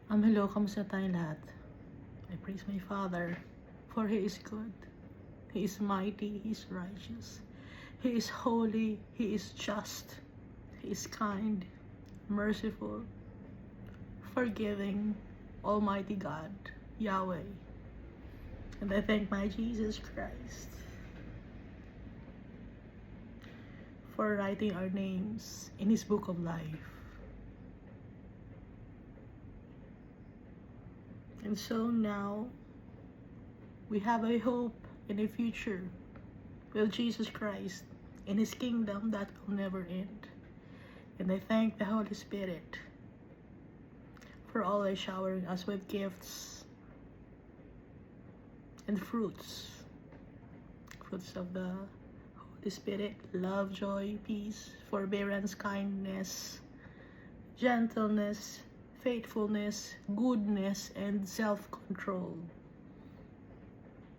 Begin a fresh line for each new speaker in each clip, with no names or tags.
Hello, kamusta tayong lahat? I praise my Father, for He is good. He is mighty, He is righteous. He is holy, He is just. He is kind, merciful, forgiving, Almighty God, Yahweh. And I thank my Jesus Christ for writing our names in His book of life. And so now, we have a hope and a future with Jesus Christ in His kingdom that will never end. And I thank the Holy Spirit for always showering us with gifts and fruits of the Holy Spirit: love, joy, peace, forbearance, kindness, gentleness, faithfulness, goodness, and self-control.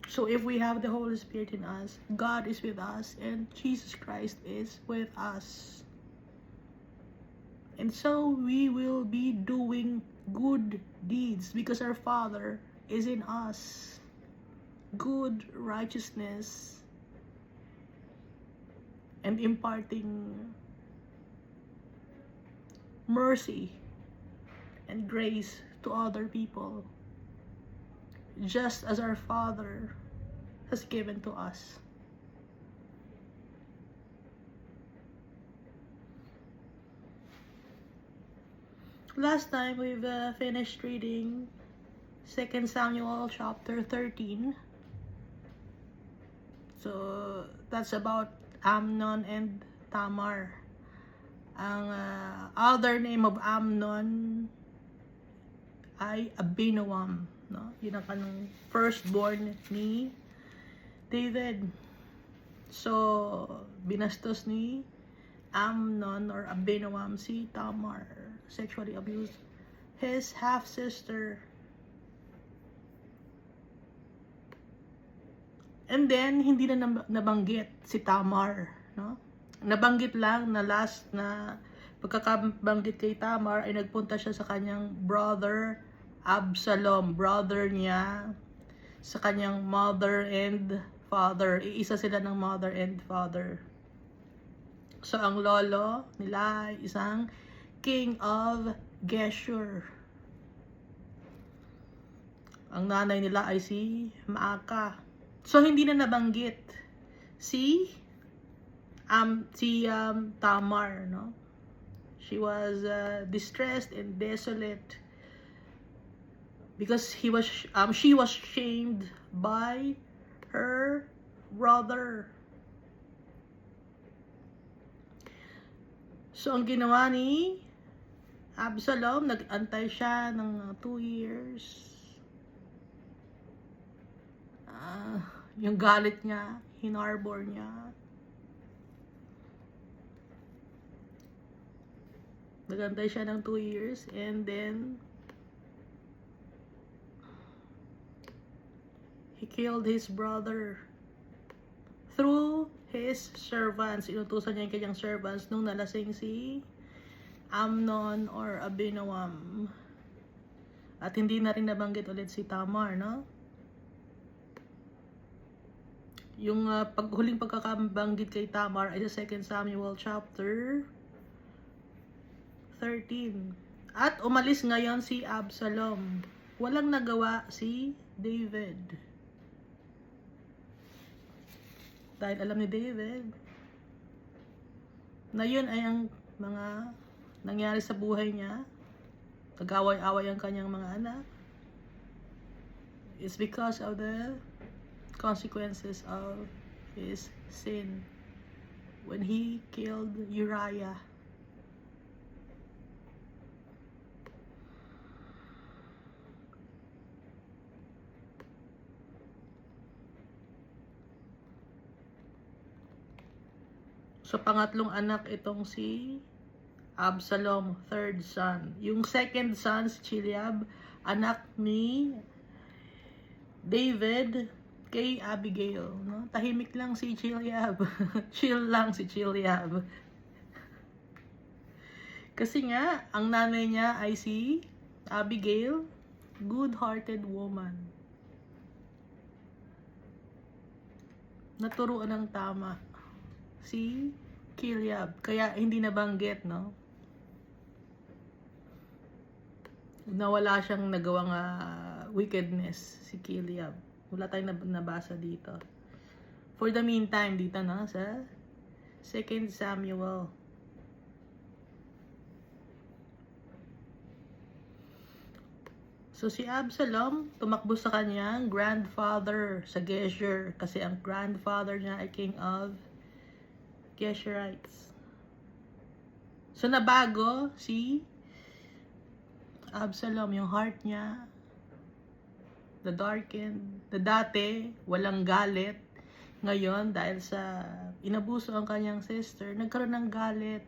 So if we have the Holy Spirit in us, God is with us, and Jesus Christ is with us. And so we will be doing good deeds because our Father is in us. Good righteousness and imparting mercy and grace to other people, just as our Father has given to us. Last time we've finished reading 2 Samuel chapter 13. So that's about Amnon and Tamar. Ang other name of Amnon ay Abinoam, no? Yun ang kanong firstborn ni David. So binastos ni Amnon or Abinoam si Tamar, sexually abused his half-sister. And then hindi na nabanggit si Tamar, no? Nabanggit lang na last na pagkakabanggit kay Tamar ay nagpunta siya sa kanyang brother Absalom, brother niya sa kanyang mother and father. Iisa sila ng mother and father. So ang lolo nila ay isang king of Geshur. Ang nanay nila ay si Maaka. So hindi na nabanggit si Tamar, no? She was distressed and desolate because she was shamed by her brother. So ang ginawa ni Absalom, nag-antay siya ng 2 years. Yung galit niya, hinarbor niya. Nagantay siya ng 2 years, and then he killed his brother through his servants. Inutusan niya yung kanyang servants nung nalasing si Amnon or Abinoam. At hindi na rin nabanggit ulit si Tamar, no? Yung huling pagkakabanggit kay Tamar ay sa 2 Samuel chapter 13. At umalis ngayon si Absalom. Walang nagawa si David. Dahil alam ni David na yun ay ang mga nangyari sa buhay niya. Nag-away-away ang kanyang mga anak. It's because of the consequences of his sin when he killed Uriah. So pangatlong anak itong si Absalom, third son. Yung second son, si Chileab, anak ni David kay Abigail, no? Tahimik lang si Chileab. Chill lang si Chileab. Kasi nga, ang nanay niya ay si Abigail, good-hearted woman. Naturuan ng tama si Kilyab. Kaya hindi nabanggit, no? Nawala siyang nagawang wickedness si Kilyab. Wala tayong nabasa dito. For the meantime, dito na sa 2 Samuel. So si Absalom, tumakbo sa kanyang grandfather sa Geshur. Kasi ang grandfather niya ay king of Geshurites. So nabago si Absalom, yung heart niya, dati, walang galit. Ngayon, dahil sa inabuso ang kanyang sister, nagkaroon ng galit.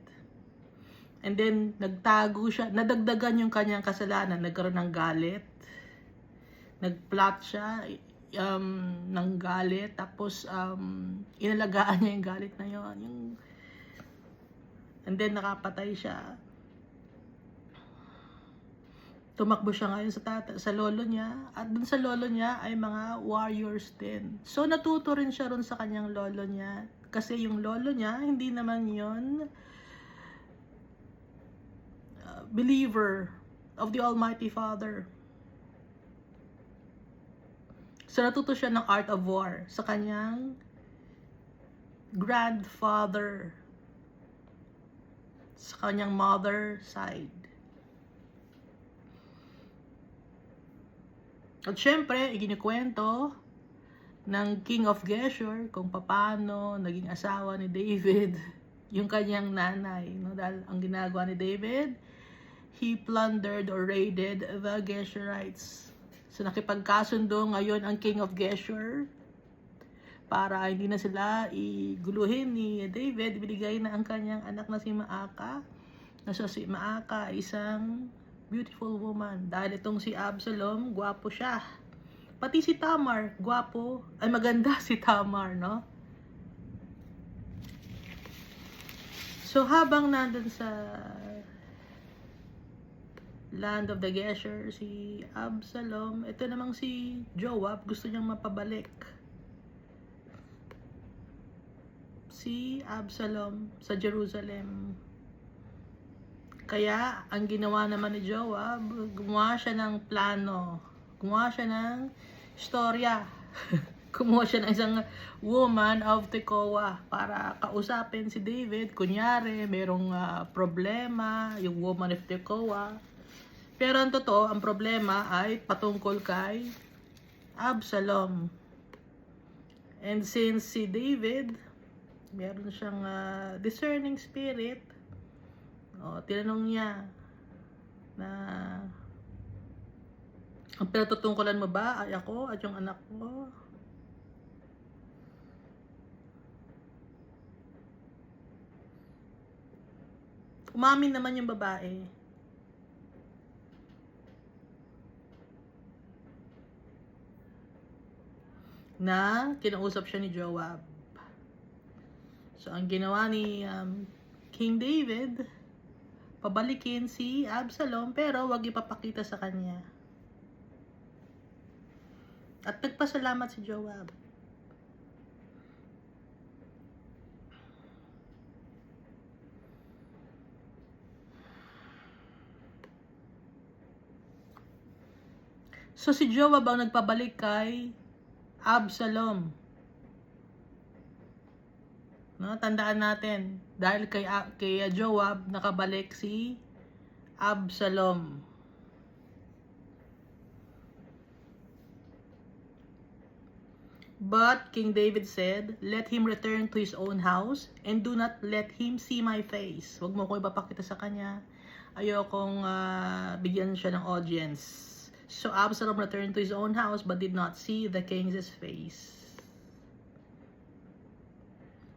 And then, nagtago siya, nadagdagan yung kanyang kasalanan, nagkaroon ng galit. Nagplot siya ng galit, tapos inalagaan niya yung galit na yun. And then, nakapatay siya. Tumakbo siya ngayon sa lolo niya, at dun sa lolo niya ay mga warriors din. So natuto rin siya ron sa kanyang lolo niya, kasi yung lolo niya hindi naman yun believer of the Almighty Father. So natuto siya ng art of war sa kanyang grandfather, sa kanyang mother side. At syempre, ikinikwento ng King of Geshur kung paano naging asawa ni David yung kanyang nanay. No? Dahil ang ginagawa ni David, he plundered or raided the Geshurites. So nakipagkasundo ngayon ang King of Geshur para hindi na sila iguluhin ni David. Binigay na ang kanyang anak na si Maaka. Na si Maaka ay isang beautiful woman. Dahil itong si Absalom, gwapo siya. Pati si Tamar, gwapo. Ay, maganda si Tamar, no? So, habang nandun sa land of the Geshur, si Absalom, ito namang si Joab, gusto niyang mapabalik si Absalom sa Jerusalem. Kaya, ang ginawa naman ni Joab, gumawa siya ng plano. Gumawa siya ng istorya. Kumuha siya ng isang woman of Tekoa para kausapin si David. Kunyari, merong problema, yung woman of Tekoa. Pero ang totoo, ang problema ay patungkol kay Absalom. And since si David, meron siyang discerning spirit, tinanong niya na ang pinatutungkulan mo ba ay ako at yung anak ko? Umamin naman yung babae. Na kinausap siya ni Joab. So ang ginawa ni King David, pabalikin si Absalom pero wag ipapakita sa kanya. At nagpasalamat si Joab. So si Joab ang nagpabalik kay Absalom. No, tandaan natin, dahil kay Joab nakabalik si Absalom. But King David said, "Let him return to his own house and do not let him see my face." Huwag mo ko ipapakita sa kanya. Ayokong bigyan siya ng audience. So Absalom returned to his own house but did not see the king's face.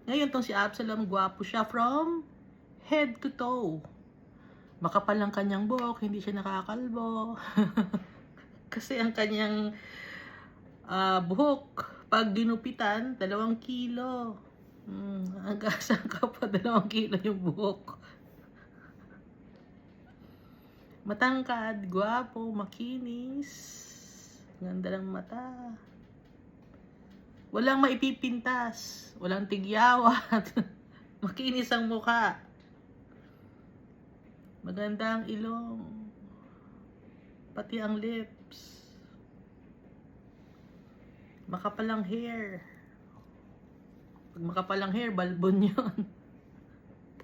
Ngayon tong si Absalom, gwapo siya from head to toe. Makapal ang kanyang buhok, hindi siya nakakalbo. Kasi ang kanyang buhok, pag ginupitan, 2 kilo. Hanggang saan ka pa 2 kilo yung buhok. Matangkad, gwapo, makinis. Ganda ng mata. Walang maipipintas. Walang tigyawat. Makinis ang mukha. Maganda ang ilong. Pati ang lips. Makapalang hair. Pag makapalang hair, balbon yun.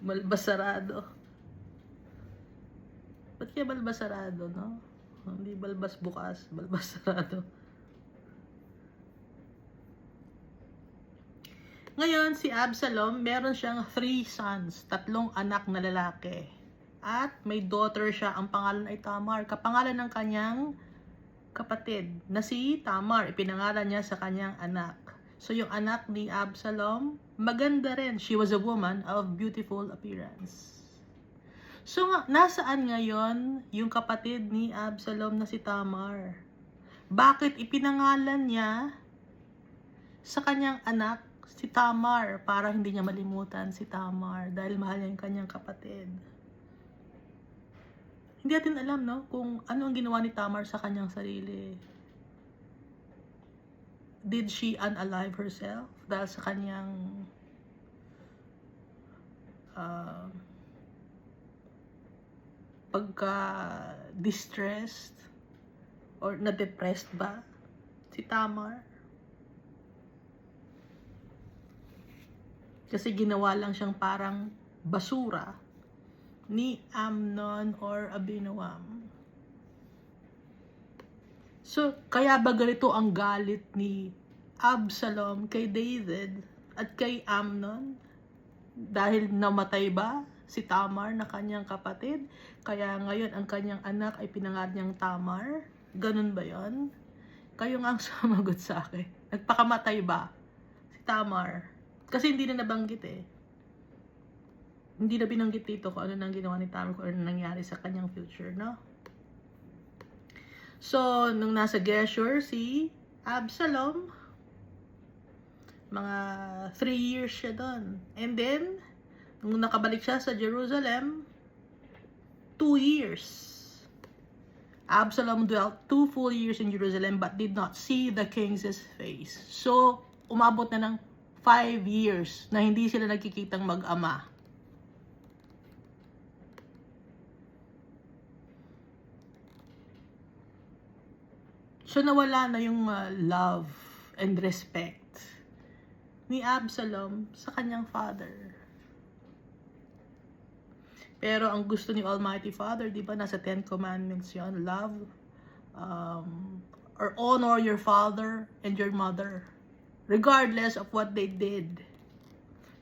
Balbasarado. Ba't kaya balbasarado, no? Hindi balbas bukas, balbasarado. Ngayon, si Absalom, meron siyang 3 sons, 3 anak na lalaki. At may daughter siya, ang pangalan ay Tamar. Kapangalan ng kanyang kapatid na si Tamar. Ipinangalan niya sa kanyang anak. So, yung anak ni Absalom, maganda rin. She was a woman of beautiful appearance. So, nasaan ngayon yung kapatid ni Absalom na si Tamar? Bakit ipinangalan niya sa kanyang anak si Tamar para hindi niya malimutan si Tamar dahil mahal niya yung kanyang kapatid? Hindi natin alam, no, kung ano ang ginawa ni Tamar sa kanyang sarili. Did she unalive herself dahil sa kanyang pagka-distressed or na-depressed ba si Tamar? Kasi ginawa lang siyang parang basura ni Amnon or Abinoam. So, kaya ba ganito ang galit ni Absalom kay David at kay Amnon? Dahil namatay ba si Tamar na kanyang kapatid? Kaya ngayon ang kanyang anak ay pinangalan niyang Tamar? Ganun ba yon? Kayo nga ang sumagot sa akin. Nagpakamatay ba si Tamar? Kasi hindi na nabanggit eh. Hindi na binanggit dito kung ano nang ginawa ni Tamar, kung ano nangyari sa kanyang future, no? So, nung nasa Geshur si Absalom, mga 3 years siya doon. And then, nung nakabalik siya sa Jerusalem, 2 years. Absalom dwelt 2 full years in Jerusalem but did not see the king's face. So, umabot na ng 5 years na hindi sila nagkikitang mag-ama. So, nawala na yung love and respect ni Absalom sa kanyang father. Pero ang gusto ni Almighty Father, di ba, nasa 10 Commandments yon, love, or honor your father and your mother, regardless of what they did.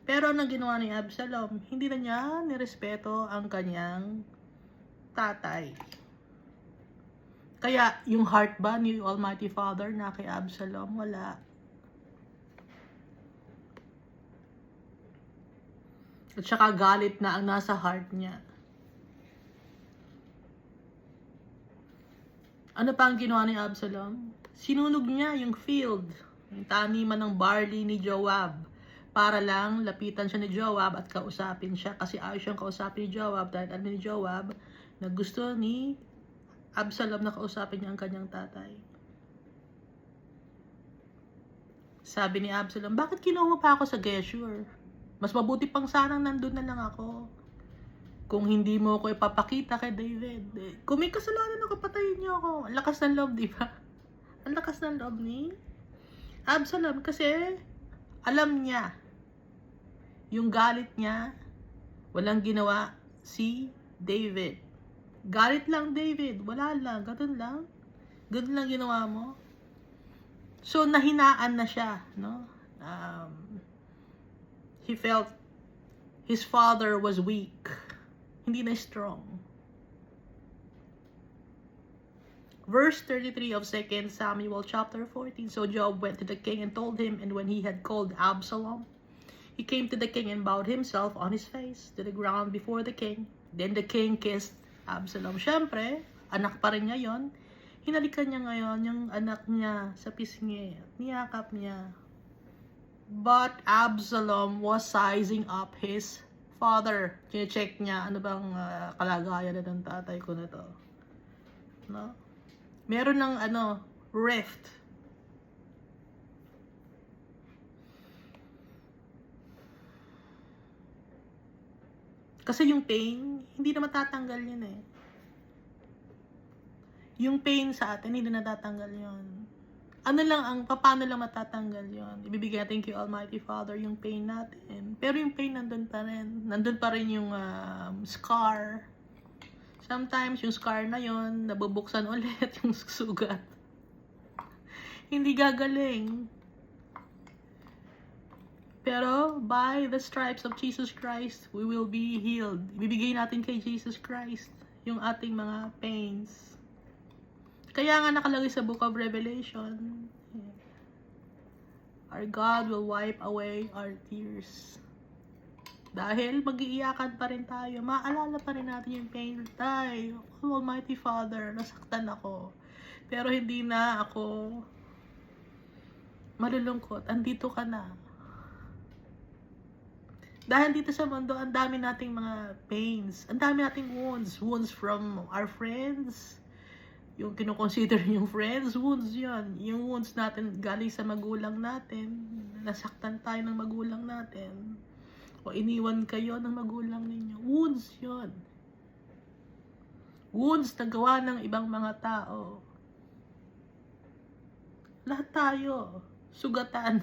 Pero anong ginawa ni Absalom? Hindi na niya nirespeto ang kanyang tatay. Kaya, yung heart ba ni Almighty Father na kay Absalom? Wala. At saka galit na ang nasa heart niya. Ano pa ang ginawa ni Absalom? Sinunog niya yung field, yung taniman ng barley ni Joab, para lang lapitan siya ni Joab at kausapin siya. Kasi ayaw siyang kausapin ni Joab dahil ano ni Joab na gusto ni Absalom na kausapin niya ang kanyang tatay. Sabi ni Absalom, bakit kinuha pa ako sa Geshur? Mas mabuti pang sanang nandun na lang ako. Kung hindi mo ako ipapakita kay David. Kung may kasalanan ako, patayin niyo ako. Ang lakas ng loob, di ba? Ang lakas ng loob ni Absalom kasi alam niya yung galit niya, walang ginawa si David. Galit lang David, wala lang, ganun lang. Ganun lang ginawa mo. So, nahinaan na siya, no? He felt his father was weak. Hindi na strong. Verse 33 of 2 Samuel chapter 14. So Joab went to the king and told him, and when he had called Absalom, he came to the king and bowed himself on his face to the ground before the king. Then the king kissed Absalom. Siyempre, anak pa rin niya yon. Hinalikan niya ngayon yung anak niya sa pisngi. Niyakap niya. But Absalom was sizing up his father. Chine-check niya, ano bang kalagayan na ng tatay ko na to. no? Meron ng rift. Kasi yung pain, hindi na matatanggal yun eh. Yung pain sa atin, hindi na natatanggal yun. Paano lang matatanggal yun? Ibibigay natin kay Almighty Father yung pain natin. Pero yung pain nandun pa rin. Nandun pa rin yung scar. Sometimes yung scar na yun, nabubuksan ulit yung sugat. Hindi gagaling. Pero by the stripes of Jesus Christ, we will be healed. Ibibigay natin kay Jesus Christ yung ating mga pains. Kaya nga nakalagay sa Book of Revelation, our God will wipe away our tears. Dahil mag-iiyakan pa rin tayo. Maalala pa rin natin yung pain. Tay, Almighty Father, nasaktan ako. Pero hindi na ako malulungkot. Andito ka na. Dahil dito sa mundo, ang dami nating mga pains. Ang dami nating wounds. Wounds from our friends. Yung kinoconsider yung friends, wounds yun. Yung wounds natin galing sa magulang natin. Nasaktan tayo ng magulang natin. O iniwan kayo ng magulang ninyo. Wounds yun. Wounds na gawa ng ibang mga tao. Lahat tayo. Sugatan.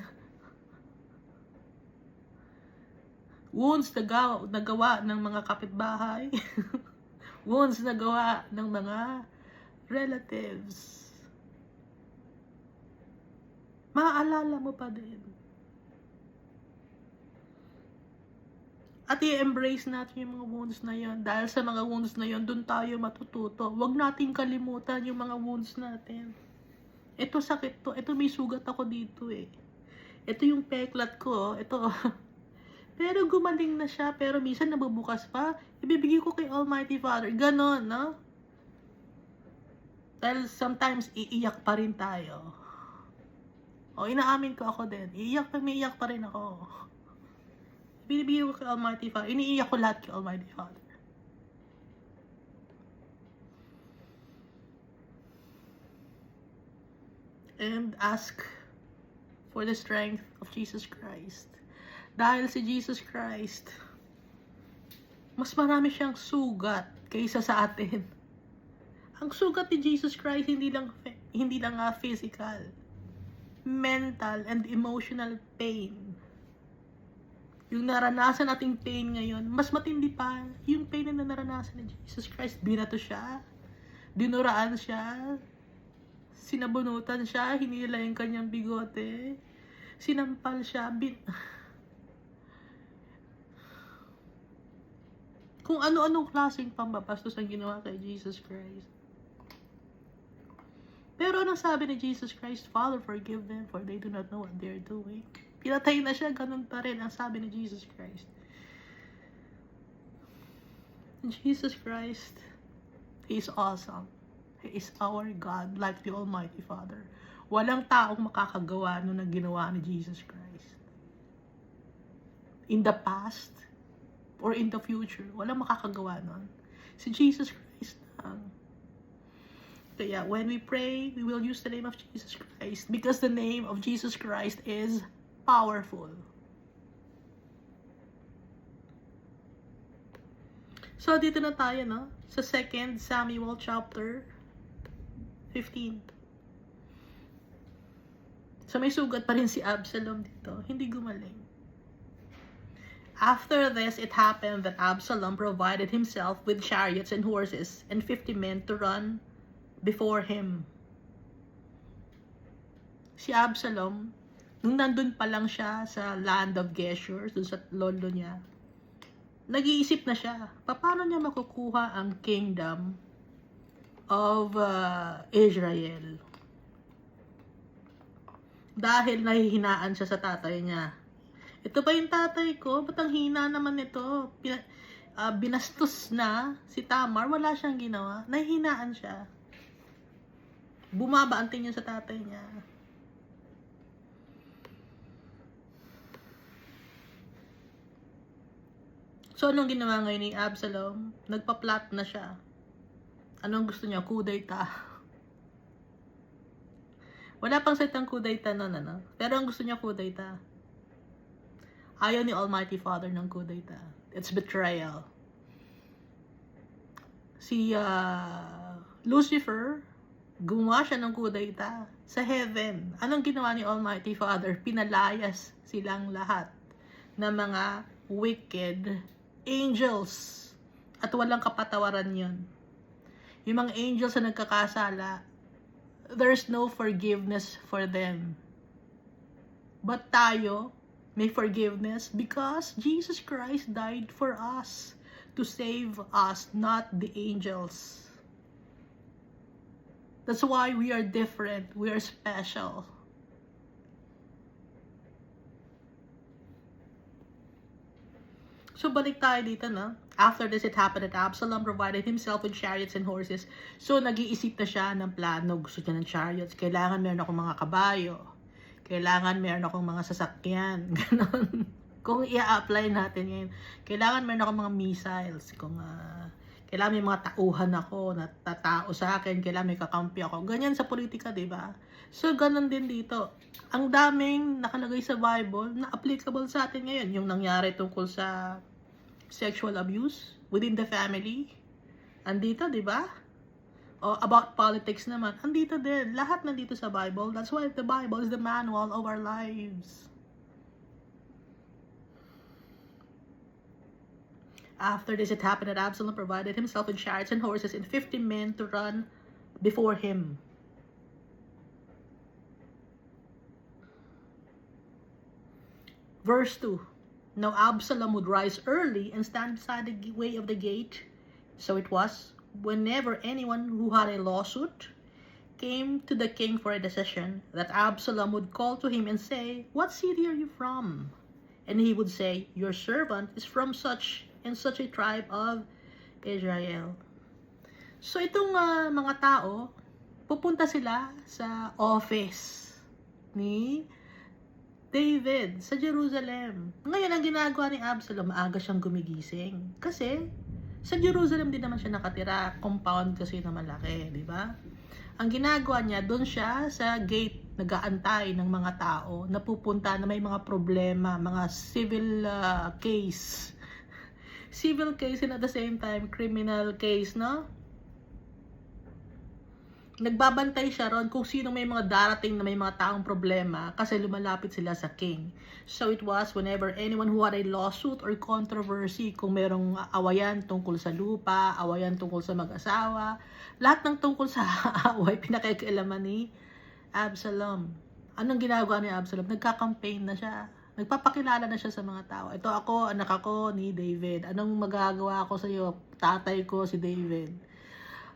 Wounds na gawa ng mga kapitbahay. Wounds na gawa ng mga relatives. Maaalala mo pa din. At i-embrace natin yung mga wounds na yon. Dahil sa mga wounds na yon, dun tayo matututo. Huwag natin kalimutan yung mga wounds natin. Ito sakit to. Ito may sugat ako dito eh. Ito yung peklat ko. Ito. Pero gumaling na siya. Pero minsan nabubukas pa. Ibibigay ko kay Almighty Father. Ganon, no? Dahil sometimes iiyak pa rin tayo. O inaamin ko ako din. May iyak pa rin ako. Binibigay ko kay Almighty Father. Iniiyak ko lahat kay Almighty Father. And ask for the strength of Jesus Christ. Dahil si Jesus Christ, mas marami siyang sugat kaysa sa atin. Ang sugat ni Jesus Christ hindi lang physical, mental and emotional pain. Yung naranasan nating pain ngayon, mas matindi pa yung pain na naranasan ni Jesus Christ. Binato siya, dinuraan siya, sinabunutan siya, hinila yung kanyang bigote, sinampal siya, kung ano-anong klaseng pambabastos ang ginawa kay Jesus Christ. Pero anong sabi ni Jesus Christ? Father, forgive them, for they do not know what they are doing. Pinatay na siya, ganun pa rin ang sabi ni Jesus Christ. Jesus Christ, He is awesome. He is our God, like the Almighty Father. Walang taong makakagawa nun ang ginawa ni Jesus Christ. In the past, or in the future, walang makakagawa nun. Si Jesus Christ lang. Kaya when we pray, we will use the name of Jesus Christ because the name of Jesus Christ is powerful. So dito na tayo, no? Sa 2 Samuel chapter 15. So may sugat pa rin si Absalom dito. Hindi gumaling. After this, it happened that Absalom provided himself with chariots and horses and 50 men to run before him. Si Absalom, nung nandun pa lang siya sa land of Geshur, dun sa lolo niya, nag-iisip na siya, paano niya makukuha ang kingdom of Israel? Dahil nahihinaan siya sa tatay niya. Ito pa yung tatay ko, ba't ang hina naman ito? Binastos na si Tamar, wala siyang ginawa, nahihinaan siya. Bumaba ang tingin sa tatay niya. So, anong ginawa ngayon ni Absalom? Nagpa-plot na siya. Anong gusto niya? Kudeta. Wala pang salitang kudeta nun, ano? Pero ang gusto niya kudeta. Ayaw ni Almighty Father ng kudeta. It's betrayal. Si Lucifer, gumawa siya ng kudeta sa heaven. Anong ginawa ni Almighty Father? Pinalayas silang lahat ng mga wicked angels. At walang kapatawaran yun. Yung mga angels na nagkakasala, there's no forgiveness for them. But tayo, may forgiveness because Jesus Christ died for us to save us, not the angels. That's why we are different. We are special. So, balik tayo dito, no? After this, it happened that Absalom provided himself with chariots and horses. So, nag-iisip na siya ng plano. Gusto niya ng chariots. Kailangan meron akong mga kabayo. Kailangan meron akong mga sasakyan. Ganon. Kung i-apply natin ngayon. Kailangan meron akong mga missiles. Kung kailangan may mga tauhan ako na tatao sa akin. Kailangan may kakampi ako. Ganyan sa politika, di ba? So, ganon din dito. Ang daming nakalagay sa Bible na applicable sa atin ngayon. Yung nangyari tungkol sa sexual abuse within the family. Andito, di ba? O about politics naman. Andito din. Lahat nandito sa Bible. That's why the Bible is the manual of our lives. After this, it happened that Absalom provided himself with chariots and horses and 50 men to run before him. Verse 2. Now Absalom would rise early and stand beside the way of the gate. So it was, whenever anyone who had a lawsuit came to the king for a decision, that Absalom would call to him and say, "What city are you from?" And he would say, "Your servant is from such and such a tribe of Israel." So itong mga tao, pupunta sila sa office ni David sa Jerusalem. Ngayon, ang ginagawa ni Absalom, maaga siyang gumigising. Kasi, sa Jerusalem din naman siya nakatira. Compound kasi na malaki, di ba? Ang ginagawa niya, doon siya sa gate, nag-aantay ng mga tao na pupunta na may mga problema, mga civil case. Civil case and at the same time, criminal case, no? Nagbabantay siya ron kung sino may mga darating na may mga taong problema kasi lumalapit sila sa king. So it was whenever anyone who had a lawsuit or controversy, kung merong awayan tungkol sa lupa, awayan tungkol sa mag-asawa, lahat ng tungkol sa away, pinakikialaman ni Absalom. Anong ginagawa ni Absalom? Nagka-campaign na siya. Nagpapakilala na siya sa mga tao. Ito ako, anak ako ni David. Anong magagawa ko sa iyo? Tatay ko si David.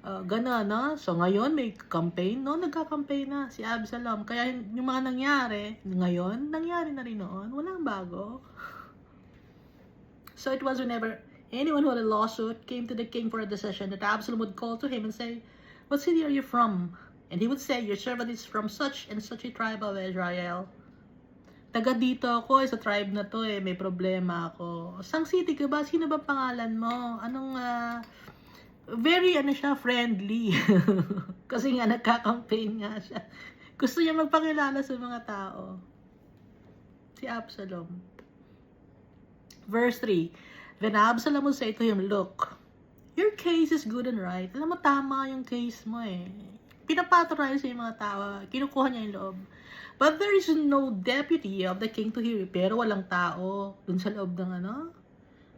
Gano'n, no? So, ngayon may campaign, no? Nagka-campaign na si Absalom. Kaya yung mga nangyari, ngayon, nangyari na rin noon. Walang bago. So, it was whenever anyone who had a lawsuit came to the king for a decision, that Absalom would call to him and say, "What city are you from?" And he would say, "Your servant is from such and such a tribe of Israel." Taga dito ako, sa tribe na to may problema ako. Sang city ka ba? Sino ba pangalan mo? Anong, very siya, friendly. Kasi nga nagka-campaign nga siya. Gusto niya magpakilala sa mga tao. Si Absalom. Verse 3. Then Absalom would say to him, "Look, your case is good and right." Alam mo, tama yung case mo Pinapatonize sa mga tao. Kinukuha niya yung loob. "But there is no deputy of the king to hear you." Pero walang tao dun sa loob ng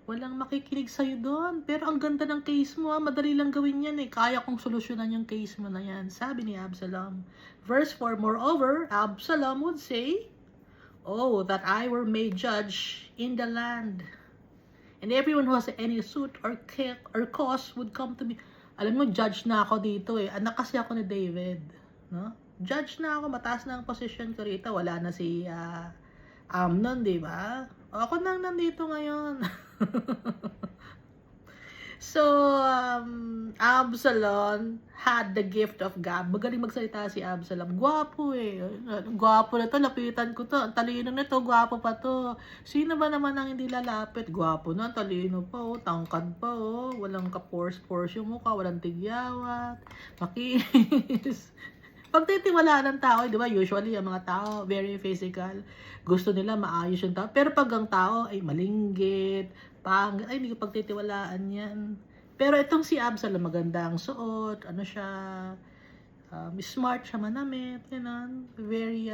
walang makikinig sa'yo doon. Pero ang ganda ng case mo, madali lang gawin yan Kaya kong solusyonan yung case mo na yan. Sabi ni Absalom. Verse 4, moreover, Absalom would say, "Oh, that I were made judge in the land. And everyone who has any suit or cause would come to me." Alam mo, judge na ako dito Anak kasi ako ni David. No? Judge na ako, mataas na ang position ko rito. Wala na si Amnon, di ba? Ako nang nandito ngayon. So, Absalom had the gift of gab. Magaling magsalita si Absalom. Gwapo eh. Gwapo na to, lapitan ko to. Ang talino na to, gwapo pa to. Sino ba naman ang hindi lalapit? Gwapo na, talino pa oh, tangkad pa oh. Walang ka-pores-pores yung mukha, walang tigyawat. Makinis. Pagtitiwala ng tao, di ba? Usually, ang mga tao, very physical. Gusto nila maayos yung tao. Pero pag ang tao ay malinggit, ay hindi ko pagtitiwalaan yan. Pero itong si Absalom, maganda ang suot, ano siya, smart siya, manamit, gano'n. Very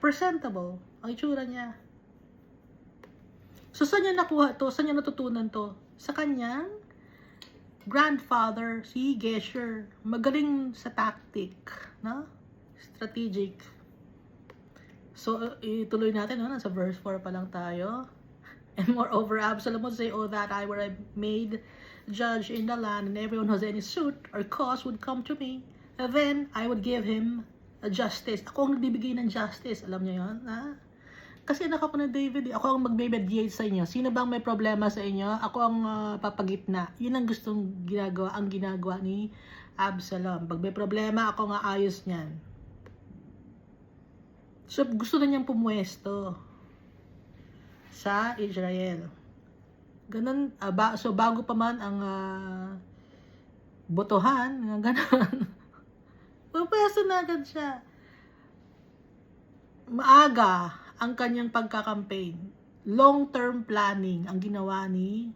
presentable ang itsura niya. So, saan niya nakuha to? Saan niya natutunan to? Sa kanyang grandfather, si Gesher. Magaling sa tactic, no? Strategic. So, ituloy natin, no? Nasa verse 4 pa lang tayo. And moreover, Absalom would say, "Oh, that I were made judge in the land, and everyone who has any suit or cause would come to me. And then I would give him a justice." Ako ang nagbibigay ng justice. Alam niyo yun? Ha? Kasi anak ako na David. Ako ang magme-mediate sa inyo. Sino bang may problema sa inyo? Ako ang papagitna. Yun ang gustong ginagawa, ang ginagawa ni Absalom. Pag may problema, ako nga ayos niyan. So, gusto na niyang pumuesto sa Israel. Ganun, so bago pa man ang botohan, ganun. Pupwesto na agad siya. Maaga ang kanyang pagkakampaign. Long-term planning ang ginawa ni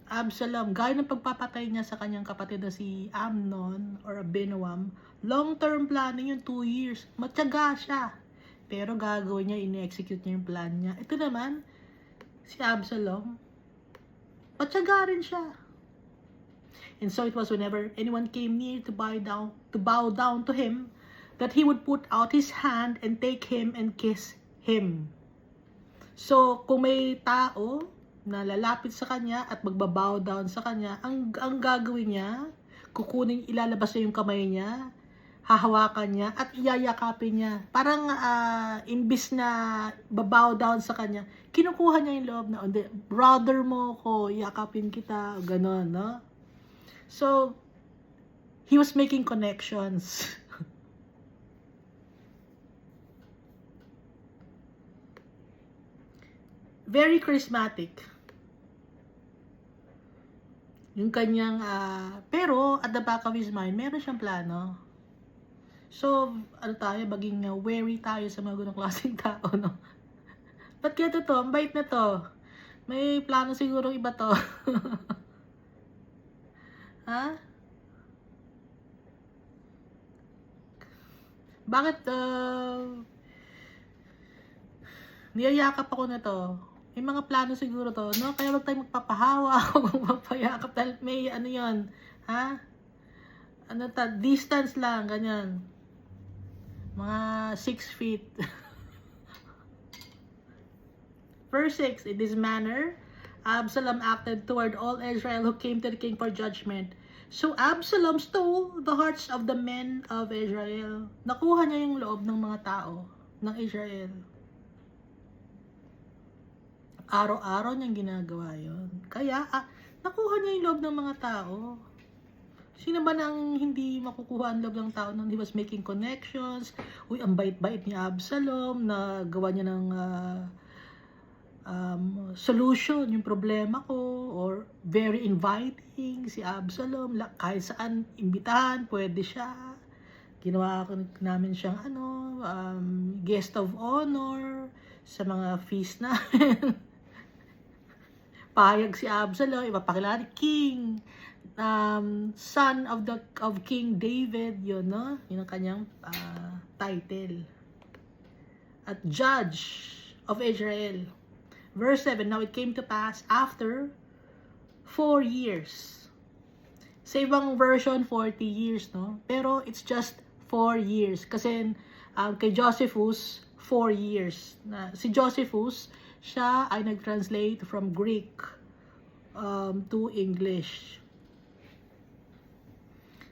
Absalom. Gaya ng pagpapatay niya sa kanyang kapatid na si Amnon or Abinoam. Long-term planning yung 2 years. Matyaga siya. Pero gagawin niya, ini-execute niya yung plan niya. Ito naman, si Absalom, matyaga rin siya. And so it was whenever anyone came near to bow down to him, that he would put out his hand and take him and kiss him. So, kung may tao na lalapit sa kanya at magbabow down sa kanya, ang gagawin niya, ilalabas niya yung kamay niya, hahawakan niya at iyayakapin niya. Parang imbis na babow down sa kanya, kinukuha niya yung loob na, brother mo ko, yakapin kita, gano'n, no? So, he was making connections. Very charismatic. Yung kanyang, pero at the back of his mind, meron siyang plano. So, ano tayo, maging wary tayo sa mga ganong klaseng tao, no? Ba't kaya to? Ang bait na to. May plano siguro iba to. Ha? Bakit, niyayakap ako na to? May mga plano siguro to, no? Kaya wag tayo magpapahawa o magpapayakap dahil may ano yon, ha? Ano ta, distance lang, ganyan. Mga 6 feet. Verse 6, in this manner, Absalom acted toward all Israel who came to the king for judgment. So Absalom stole the hearts of the men of Israel. Nakuha niya yung loob ng mga tao ng Israel. Araw-araw niyang ginagawa yon. Kaya, nakuha niya yung loob ng mga tao. Sino ba nang hindi makukuha ang loob ng tao nang he was making connections? Uy, ang bait-bait ni Absalom, na gawa niya ng solution yung problema ko, or very inviting si Absalom, kahit saan imbitahan, pwede siya. Ginawa namin siyang guest of honor sa mga feast namin. Payag si Absalom, ipapakilala ni King, son of King David, yun, no? Yun ang kanyang title. At judge of Israel. Verse 7, now it came to pass after 4 years. Sa ibang version, 40 years, no? Pero it's just 4 years. Kasi kay Josephus, 4 years. Si Josephus, siya ay nag-translate from Greek to English.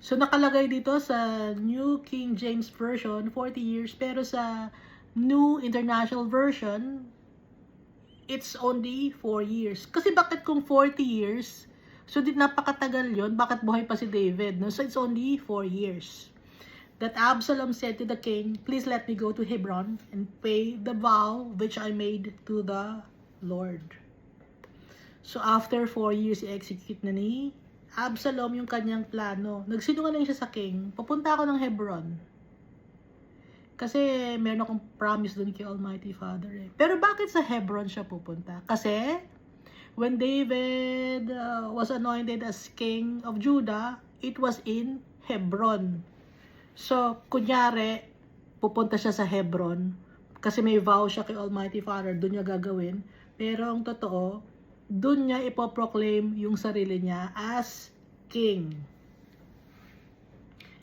So, nakalagay dito sa New King James Version, 40 years. Pero sa New International Version, it's only 4 years. Kasi bakit kung 40 years, so napakatagal yon, bakit buhay pa si David? No? So it's only 4 years. That Absalom said to the king, please let me go to Hebron and pay the vow which I made to the Lord. So after 4 years, i-execute na ni Absalom yung kanyang plano. Nagsinungaling siya sa king, papunta ako ng Hebron. Kasi meron akong promise dun kay Almighty Father eh. Pero bakit sa Hebron siya pupunta? Kasi when David was anointed as king of Judah, it was in Hebron. So, kunyari, pupunta siya sa Hebron kasi may vow siya kay Almighty Father, doon niya gagawin. Pero ang totoo, doon niya ipoproclaim yung sarili niya as king.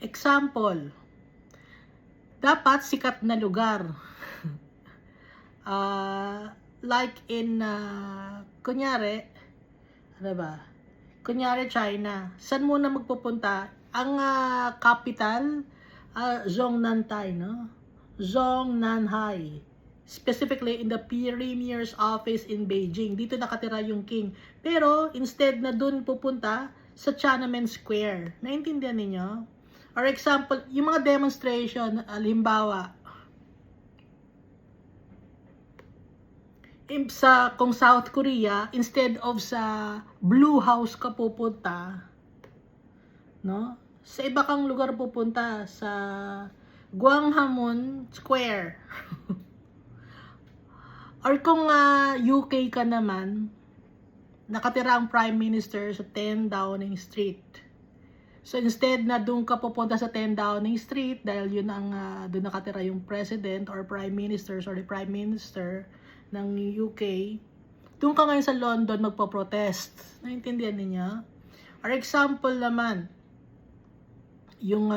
Example, dapat sikat na lugar. Like in, kunyari, ano ba? Kunyari China. Saan muna magpupunta? Ang capital, Zhongnanhai, no? Zhongnanhai. Specifically in the Premier's office in Beijing. Dito nakatira yung king. Pero instead na dun pupunta sa Tiananmen Square. Naintindihan niyo? Or example, yung mga demonstration, halimbawa, kung South Korea, instead of sa Blue House ka pupunta, no? Sa iba kang lugar pupunta, sa Gwanghwamun Square. Or kung UK ka naman, nakatira ang Prime Minister sa 10 Downing Street. So instead na doon ka pupunta sa 10 Downing Street, dahil yun ang doon nakatira yung President or Prime Minister, sorry, Prime Minister ng UK, doon ka ngayon sa London magpo-protest. Naintindihan niyo? Or example naman, yung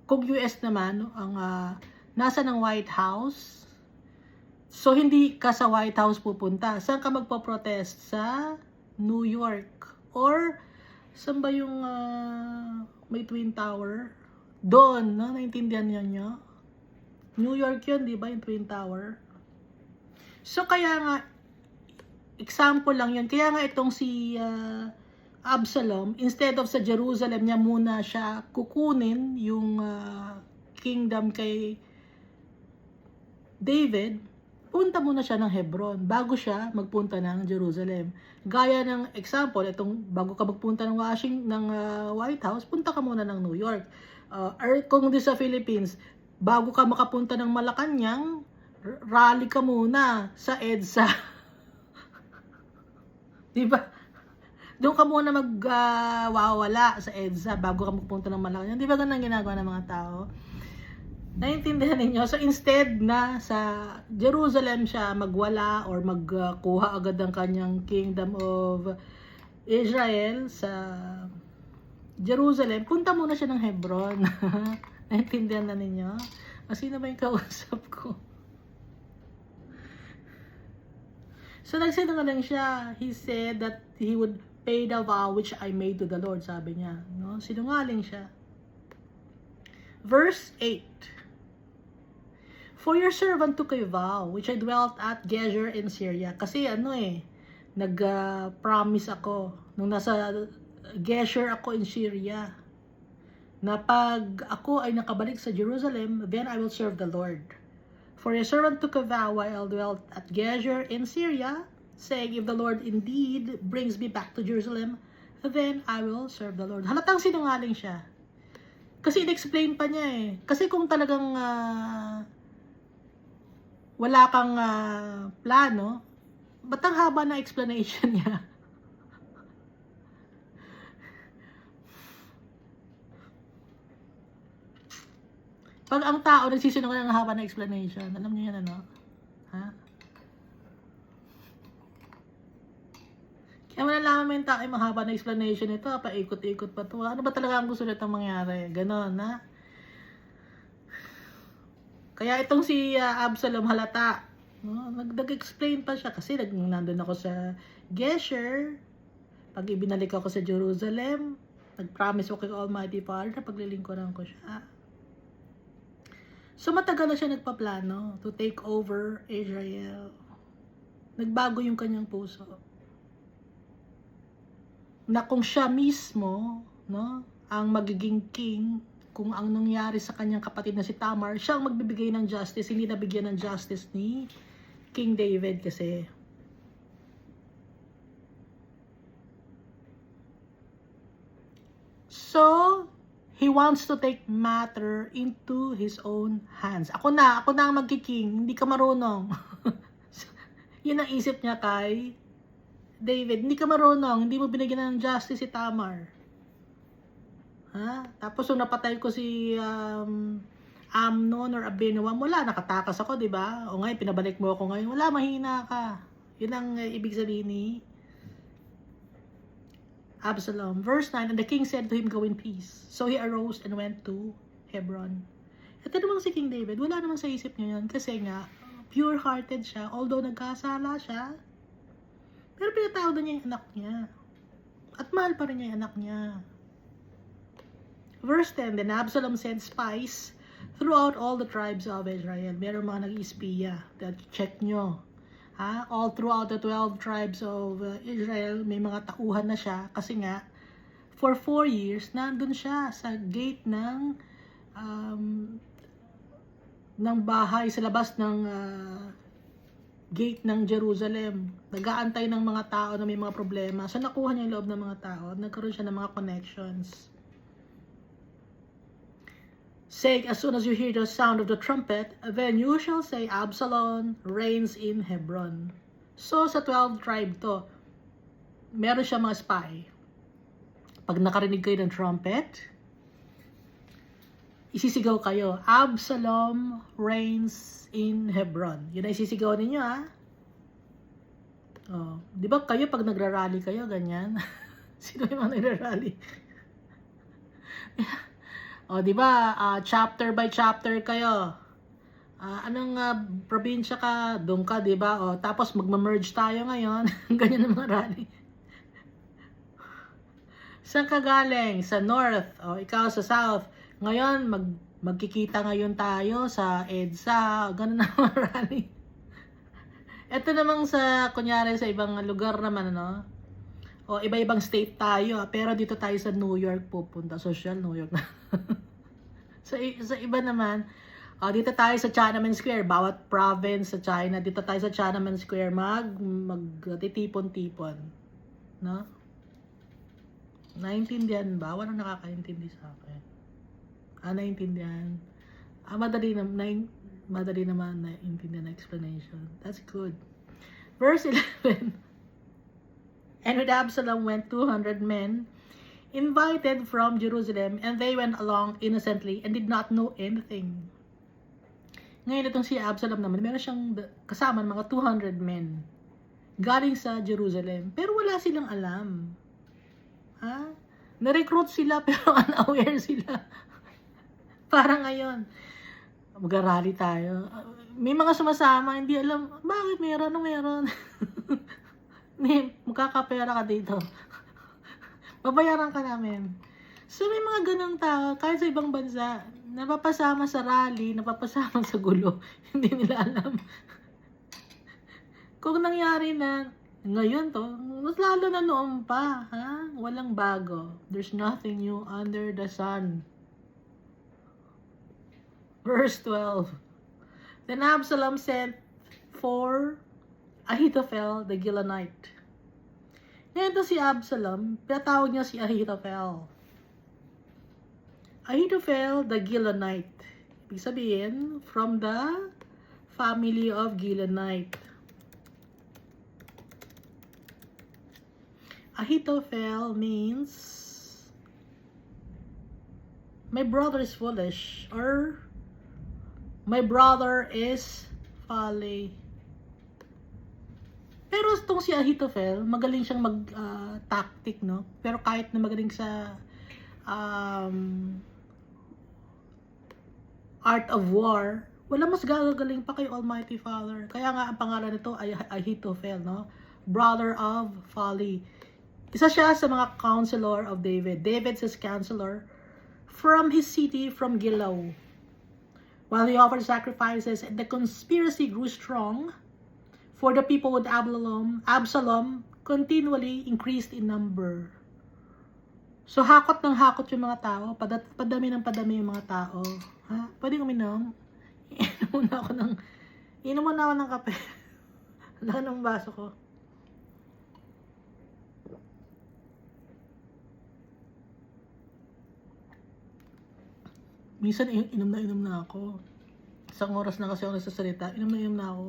kung US naman, ang nasa ng White House, so hindi ka sa White House pupunta. Saan ka magpo-protest? Sa New York. Or saan ba yung may Twin Tower? Doon, no? Naintindihan niyo? New York yun, di ba? Yung Twin Tower. So kaya nga, example lang yun. Kaya nga itong si Absalom, instead of sa Jerusalem niya muna siya kukunin yung kingdom kay David, punta muna siya ng Hebron bago siya magpunta ng Jerusalem. Gaya ng example, itong bago ka magpunta ng White House, punta ka muna ng New York. Or kung di sa Philippines, bago ka makapunta ng Malacanang, rally ka muna sa EDSA. Diba? Doon ka muna magwawala sa EDSA bago ka magpunta ng Malacanang. Di ba ganun ang ginagawa ng mga tao? Naintindihan ninyo? So instead na sa Jerusalem siya magwala or magkuha agad ng kanyang kingdom of Israel sa Jerusalem, punta muna siya ng Hebron. Naintindihan na ninyo? Sino ba yung kausap ko? So nagsinungaling siya. He said that he would pay the vow which I made to the Lord, sabi niya. No? Sinungaling siya. Verse 8. For your servant took a vow, which I dwelt at Gezer in Syria. Kasi nag-promise ako, nung nasa Gezer ako in Syria, na pag ako ay nakabalik sa Jerusalem, then I will serve the Lord. For your servant took a vow while dwelt at Gezer in Syria, saying, if the Lord indeed brings me back to Jerusalem, then I will serve the Lord. Halatang sinungaling siya. Kasi in-explain pa niya eh. Kasi kung talagang wala kang plano, ba't ang haba na explanation niya? Pag ang tao nagsisinungaling ng haba na explanation, alam niyo yan ano? Ha? Kaya malalaman mo yung tao ay mahaba na explanation ito, paikot-ikot pa to. Ano ba talaga ang gusto nitong mangyari? Ganon, na? Kaya itong si Absalom halata, no? Nag-explain pa siya kasi nandun ako sa Gezer. Pag ibinalik ako sa Jerusalem, nag-promise ako kay Almighty Father na paglilingkuran ko siya. So matagal na siya nagpaplano to take over Israel. nagbago yung kanyang puso. Na kung siya mismo, no, ang magiging king, kung ang nangyari sa kanyang kapatid na si Tamar, siya ang magbibigay ng justice, hindi nabigyan ng justice ni King David kasi. So, he wants to take matter into his own hands. Ako na ang magkiking, hindi ka marunong. Yun ang isip niya kay David, hindi ka marunong, hindi mo binigyan ng justice si Tamar. Ha? Tapos nung napatay ko si Amnon or Abinoam, wala, nakatakas ako, di ba? O ngayon, pinabalik mo ako ngayon, wala, mahina ka. Yun ang ibig sabihin ni Absalom. Verse 9, and the king said to him, go in peace. So he arose and went to Hebron. Ito namang si King David, wala namang sa isip niya yun. Kasi nga, pure-hearted siya. Although nagkasala siya, pero pinatawad niya yung anak niya. At mahal pa rin niya yung anak niya. Verse 10, then Absalom sent spies throughout all the tribes of Israel. Meron mga nag-ispiya. Check nyo. Ha? All throughout the 12 tribes of Israel, may mga tauhan na siya. Kasi nga, for 4 years, nandun siya sa gate ng bahay, sa labas ng gate ng Jerusalem. Nag-aantay ng mga tao na may mga problema. So, nakuha niya yung loob ng mga tao. Nagkaroon siya ng mga connections. Say, as soon as you hear the sound of the trumpet, then you shall say, Absalom reigns in Hebron. So, sa 12 tribe to, meron siya mga spy. Pag nakarinig kayo ng trumpet, isisigaw kayo, Absalom reigns in Hebron. Yun ay isisigaw ninyo, ha? Oh, di ba kayo pag nagrarally kayo, ganyan? Sino yung mga nagrarally? O, di ba, chapter by chapter kayo. Anong probinsya ka? Doon ka, di ba? O, tapos magma-merge tayo ngayon. Ganyan ang mga rally. Saan ka galing? Sa north. O, ikaw sa south. Ngayon, magkikita ngayon tayo sa EDSA. Ganun ang mga rally. Ito namang sa, kunyari sa ibang lugar naman, ano? O, iba-ibang state tayo. Pero dito tayo sa New York pupunta. Social New York na. Sa iba naman, dito tayo sa Tiananmen Square. Bawat province sa China, dito tayo sa Tiananmen Square magtitipon-tipon. No? Naintindihan ba? Walang nakakaintindi sa akin. Naintindihan. Madali naman naintindihan na explanation. That's good. Verse 11. And with Absalom went 200 men, invited from Jerusalem, and they went along innocently and did not know anything. Ngayon itong si Absalom naman, meron siyang kasama mga 200 men galing sa Jerusalem, pero wala silang alam. Ha? Na-recruit sila pero unaware sila. Parang ngayon, mag-rally tayo. May mga sumasama, hindi alam, bakit meron? Ano meron? Magkakapera ka dito. Babayaran ka namin. So may mga ganang tao, kahit sa ibang bansa, napapasama sa rally, napapasama sa gulo. Hindi nila alam. Kung nangyari na ngayon to, mas lalo na noon pa. Ha? Walang bago. There's nothing new under the sun. Verse 12. Then Absalom sent for Ahithophel the Gilonite. Ngayon ito si Absalom, pinatawag niya si Ahithophel. Ahithophel the Gilonite. Ibig sabihin, from the family of Gilonite. Ahithophel means my brother is foolish or my brother is folly. Pero itong si Ahithophel, magaling siyang mag-tactic, no? Pero kahit na magaling sa art of war, wala mas gagaling pa kay Almighty Father. Kaya nga ang pangalan nito ay Ahithophel, no? Brother of folly. Isa siya sa mga counselor of David. David's his counselor from his city, from Gilo. While he offered sacrifices, the conspiracy grew strong. For the people with Absalom continually increased in number. So, hakot ng hakot yung mga tao. Padami ng padami yung mga tao. Ha? Pwede uminom? Inom muna ako ng kape. Wala ng baso ko. Minsan, inom na ako. Isang oras na kasi ako nagsasalita. Inom na ako.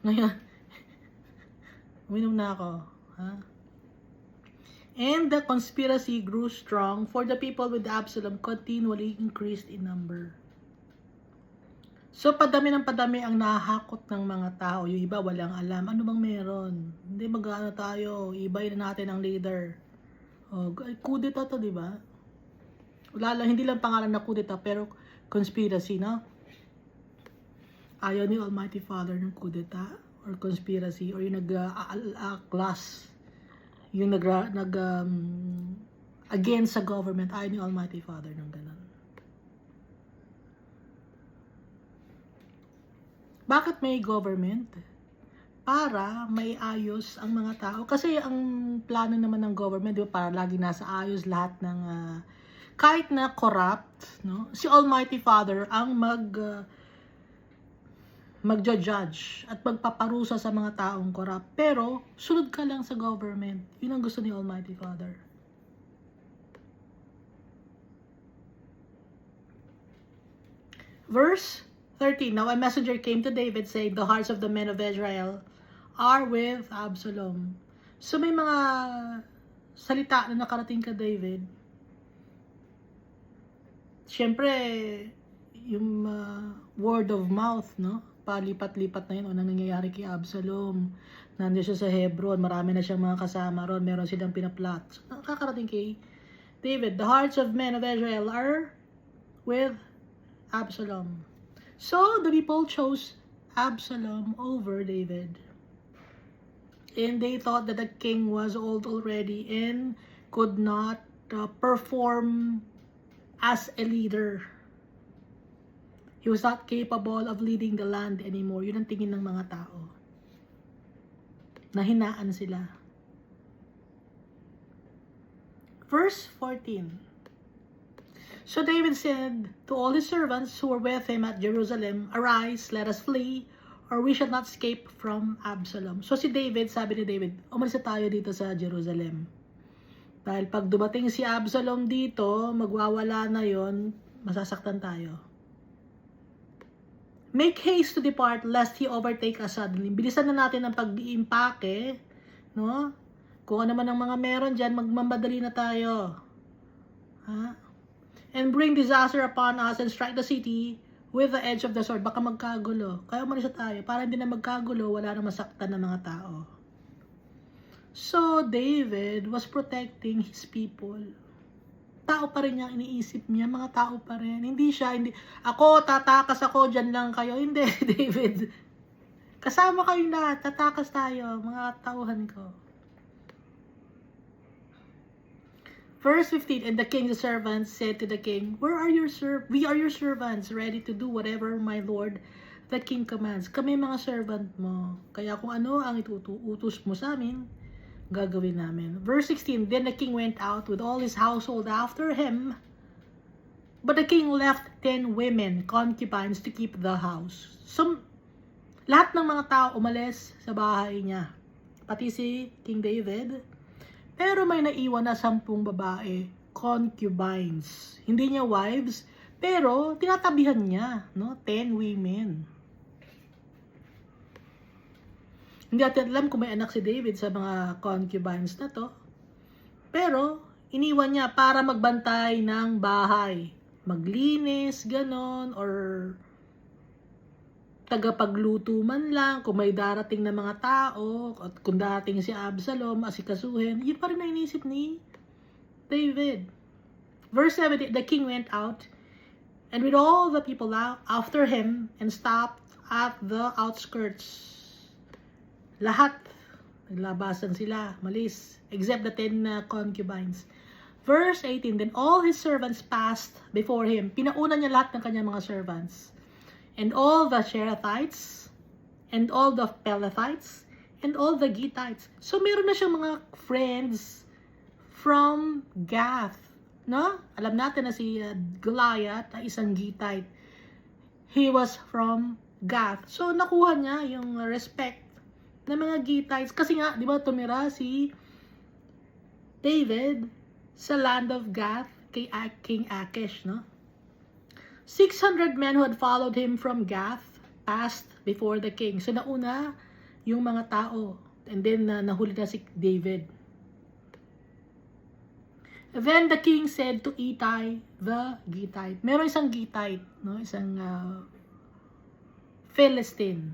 Ngayon, uminom na ako. Ha? And the conspiracy grew strong, for the people with Absalom continually increased in number. So, padami ng padami ang nahakot ng mga tao. Yung iba, walang alam. Ano bang meron? Hindi, mag-ano tayo. Ibayin na natin ang leader. Oh, kudeta to, di ba? Wala lang, hindi lang pangalan na kudeta, pero conspiracy, no? Ayaw ni Almighty Father ng kudeta or conspiracy or yung nag-class. Yung against sa government. Ayaw ni Almighty Father ng ganun. Bakit may government? Para may ayos ang mga tao. Kasi ang plano naman ng government, di ba, para lagi nasa ayos lahat ng kahit na corrupt, no? Si Almighty Father ang magja-judge at magpaparusa sa mga taong corrupt. Pero sunod ka lang sa government. Yun ang gusto ni Almighty Father. Verse 13, now a messenger came to David saying, the hearts of the men of Israel are with Absalom. So may mga salita na nakarating ka David. Siyempre, yung word of mouth, no? Palipat-lipat na yun. Anong nangyayari kay Absalom? Nandiyan siya sa Hebron. Marami na siyang mga kasama ron. Meron silang pinaplot. So, nakakarating kay David. The hearts of men of Israel are with Absalom. So, the people chose Absalom over David. And they thought that the king was old already and could not perform as a leader. He was not capable of leading the land anymore. Yun ang tingin ng mga tao. Nahinaan sila. Verse 14. So David said to all his servants who were with him at Jerusalem, arise, let us flee, or we shall not escape from Absalom. So si David, sabi ni David, umalis tayo dito sa Jerusalem. Dahil pag dumating si Absalom dito, magwawala na yon, masasaktan tayo. Make haste to depart lest he overtake us suddenly. Bilisan na natin ang pag-iimpake, no? Kung ano man ang mga meron dyan, magmamadali na tayo. Ha? And bring disaster upon us and strike the city with the edge of the sword. Baka magkagulo. Kaya umalis tayo. Para hindi na magkagulo, wala na masaktan ng mga tao. So, David was protecting his people. Tao pa rin niya, iniisip niya, mga tao pa rin. Hindi, ako, tatakas ako, dyan lang kayo. Hindi, David. Kasama kayo lahat, tatakas tayo, mga tauhan ko. Verse 15, and the king's servants said to the king, we are your servants, ready to do whatever my lord the king commands. Kami mga servant mo. Kaya kung ano ang utos mo sa amin, gagawin namin. Verse 16, then the king went out with all his household after him, but the king left 10 women, concubines, to keep the house. So, lahat ng mga tao umalis sa bahay niya. Pati si King David. Pero may naiwan na 10 babae, concubines. Hindi niya wives, pero tinatabihan niya, no? 10 women. Hindi natin alam kung may anak si David sa mga concubines na to. Pero, iniwan niya para magbantay ng bahay. Maglinis, ganon, or tagapagluto man lang, kung may darating na mga tao, at kung darating si Absalom, asikasuhin, yun pa rin na inisip ni David. Verse 17, the king went out, and with all the people after him, and stopped at the outskirts. Lahat, naglabasan sila, malis, except the 10 concubines. Verse 18, then all his servants passed before him. Pinauna niya lahat ng kanyang mga servants. And all the Cherethites, and all the Pelethites, and all the Gittites. So, meron na siyang mga friends from Gath. No? Alam natin na si Goliath ay isang Gittite. He was from Gath. So, nakuha niya yung respect ng mga Gittites. Kasi nga, di ba, tumira si David sa land of Gath kay King Achish, no? 600 men who had followed him from Gath passed before the king. So, nauna yung mga tao. And then, nahuli na si David. Then the king said to Ittai the Gittite. Meron isang Gittite, no? Isang Philistine.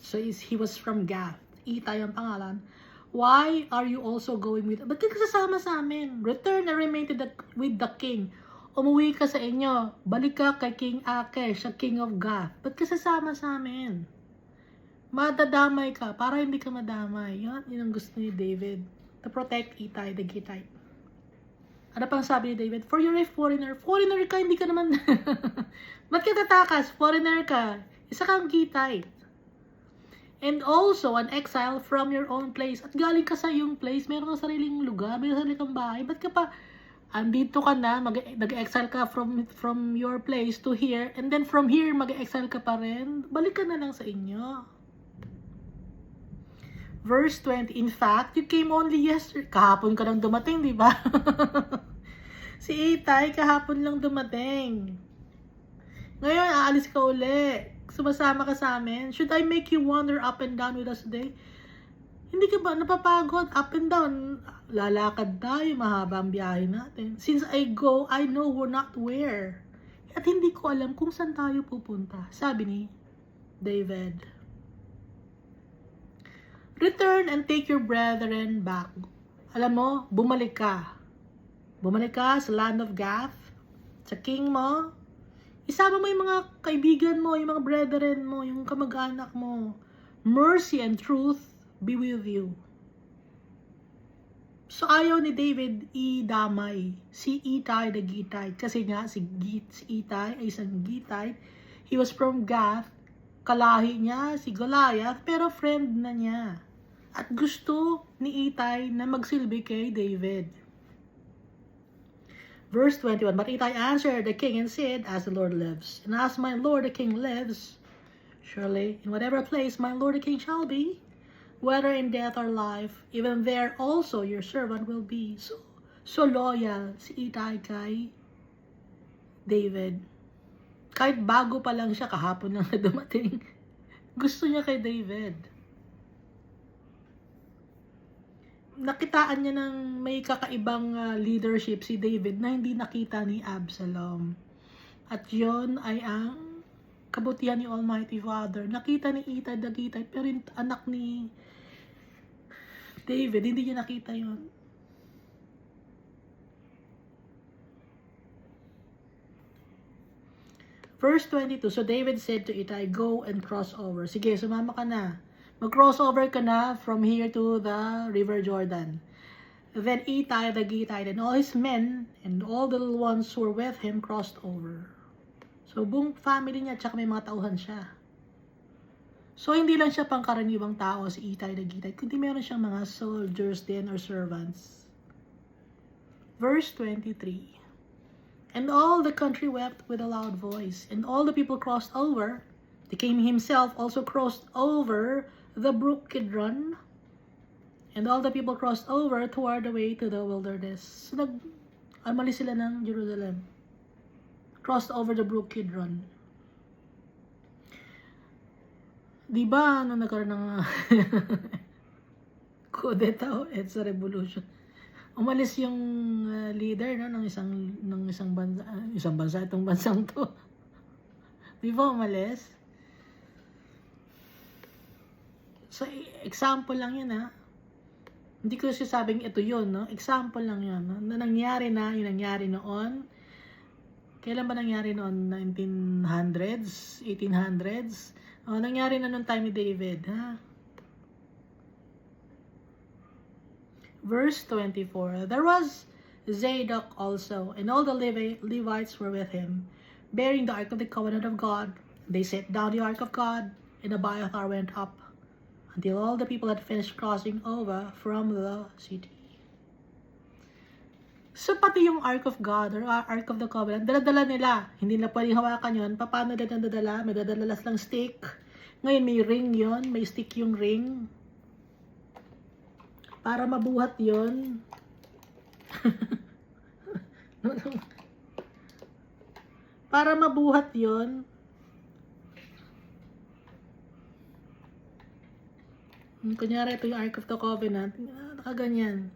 So, he was from Gath. Ittai ang pangalan. Why are you also going with... Ba't ka kasama sa amin? Return and remain with the king. Umuwi ka sa inyo. Balik ka kay King Achish, sa king of Gath. Ba't ka sasama sa amin? Madadamay ka para hindi ka madamay. Yun ang gusto ni David. To protect Ittai the Gittite. Ano pang sabi ni David? For you're a foreigner. Foreigner ka, hindi ka naman... Ba't ka tatakas? Foreigner ka. Isa kang Gittite. And also an exile from your own place. At galing ka sa iyong place, meron kang sariling lugar, may sarili kang bahay. Ba't ka pa... Andito ka na, nag-exile ka from your place to here, and then from here, mag-exile ka pa rin. Balik ka na lang sa inyo. Verse 20, in fact, you came only yesterday. Kahapon ka lang dumating, di ba? Si Ittai, kahapon lang dumating. Ngayon, aalis ka uli. Sumasama ka sa amin. Should I make you wander up and down with us today? Hindi ka ba napapagod? Up and down. Lalakad tayo, mahaba ang biyahe natin. Since I go, I know we're not where. At hindi ko alam kung saan tayo pupunta. Sabi ni David. Return and take your brethren back. Alam mo, bumalik ka. Bumalik ka sa land of Gath, sa king mo. Isama mo yung mga kaibigan mo, yung mga brethren mo, yung kamag-anak mo. Mercy and truth be with you. So, ayaw ni David idamay si Ittai the Gittite. Kasi nga, si Ittai ay isang Gittite. He was from Gath. Kalahi niya si Goliath, pero friend na niya. At gusto ni Ittai na magsilbi kay David. Verse 21, but Ittai answered the king and said, as the Lord lives, and as my Lord the king lives, surely in whatever place my Lord the king shall be, whether in death or life, even there also your servant will be. So loyal si Ittai kay David. Kahit bago pa lang siya, kahapon lang na dumating, gusto niya kay David. Nakitaan niya ng may kakaibang leadership si David na hindi nakita ni Absalom. At yon ay ang kabutihan ni Almighty Father. Nakita ni Ittai the Gittite, pero yung anak ni David, hindi niya nakita yon. Verse 22, so David said to Ittai, go and cross over. Sige, sumama ka na. Mag-crossover ka na from here to the river Jordan. Then Ittai the Gittite and all his men and all the little ones who were with him crossed over. So, buong family niya, tsaka may mga tauhan siya. So, hindi lang siya pangkaraniwang tao si Ittai the Gittite, kundi meron siyang mga soldiers din or servants. Verse 23. And all the country wept with a loud voice, and all the people crossed over. The king himself also crossed over the brook Kidron, and all the people crossed over toward the way to the wilderness. So, umalis sila ng Jerusalem. Crossed over the brook Kidron. Diba, nung nagkaroon ng kudeta o EDSA revolution, umalis yung leader, no, ng isang bansa, itong bansang to. Diba umalis? So, example lang yun, ha. Hindi ko sabing ito yun, no? Example lang yun, no? Na nangyari na, yung nangyari noon. Kailan ba nangyari noon? 1900s? 1800s? Nangyari na noong time ni David, ha? Verse 24, there was Zadok also, and all the Levites were with him, bearing the ark of the covenant of God. They set down the ark of God and Abiathar went up until all the people had finished crossing over from the city. So, pati yung Ark of God or Ark of the Covenant, dala-dala nila. Hindi na pwedeng hawakan yun. Paano nila nadadala? May dadalalas lang stick. Ngayon, may ring yon, may stick yung ring. Para mabuhat yon. Para mabuhat yon. Kunyari, ito yung Ark of the Covenant. Nakaganyan.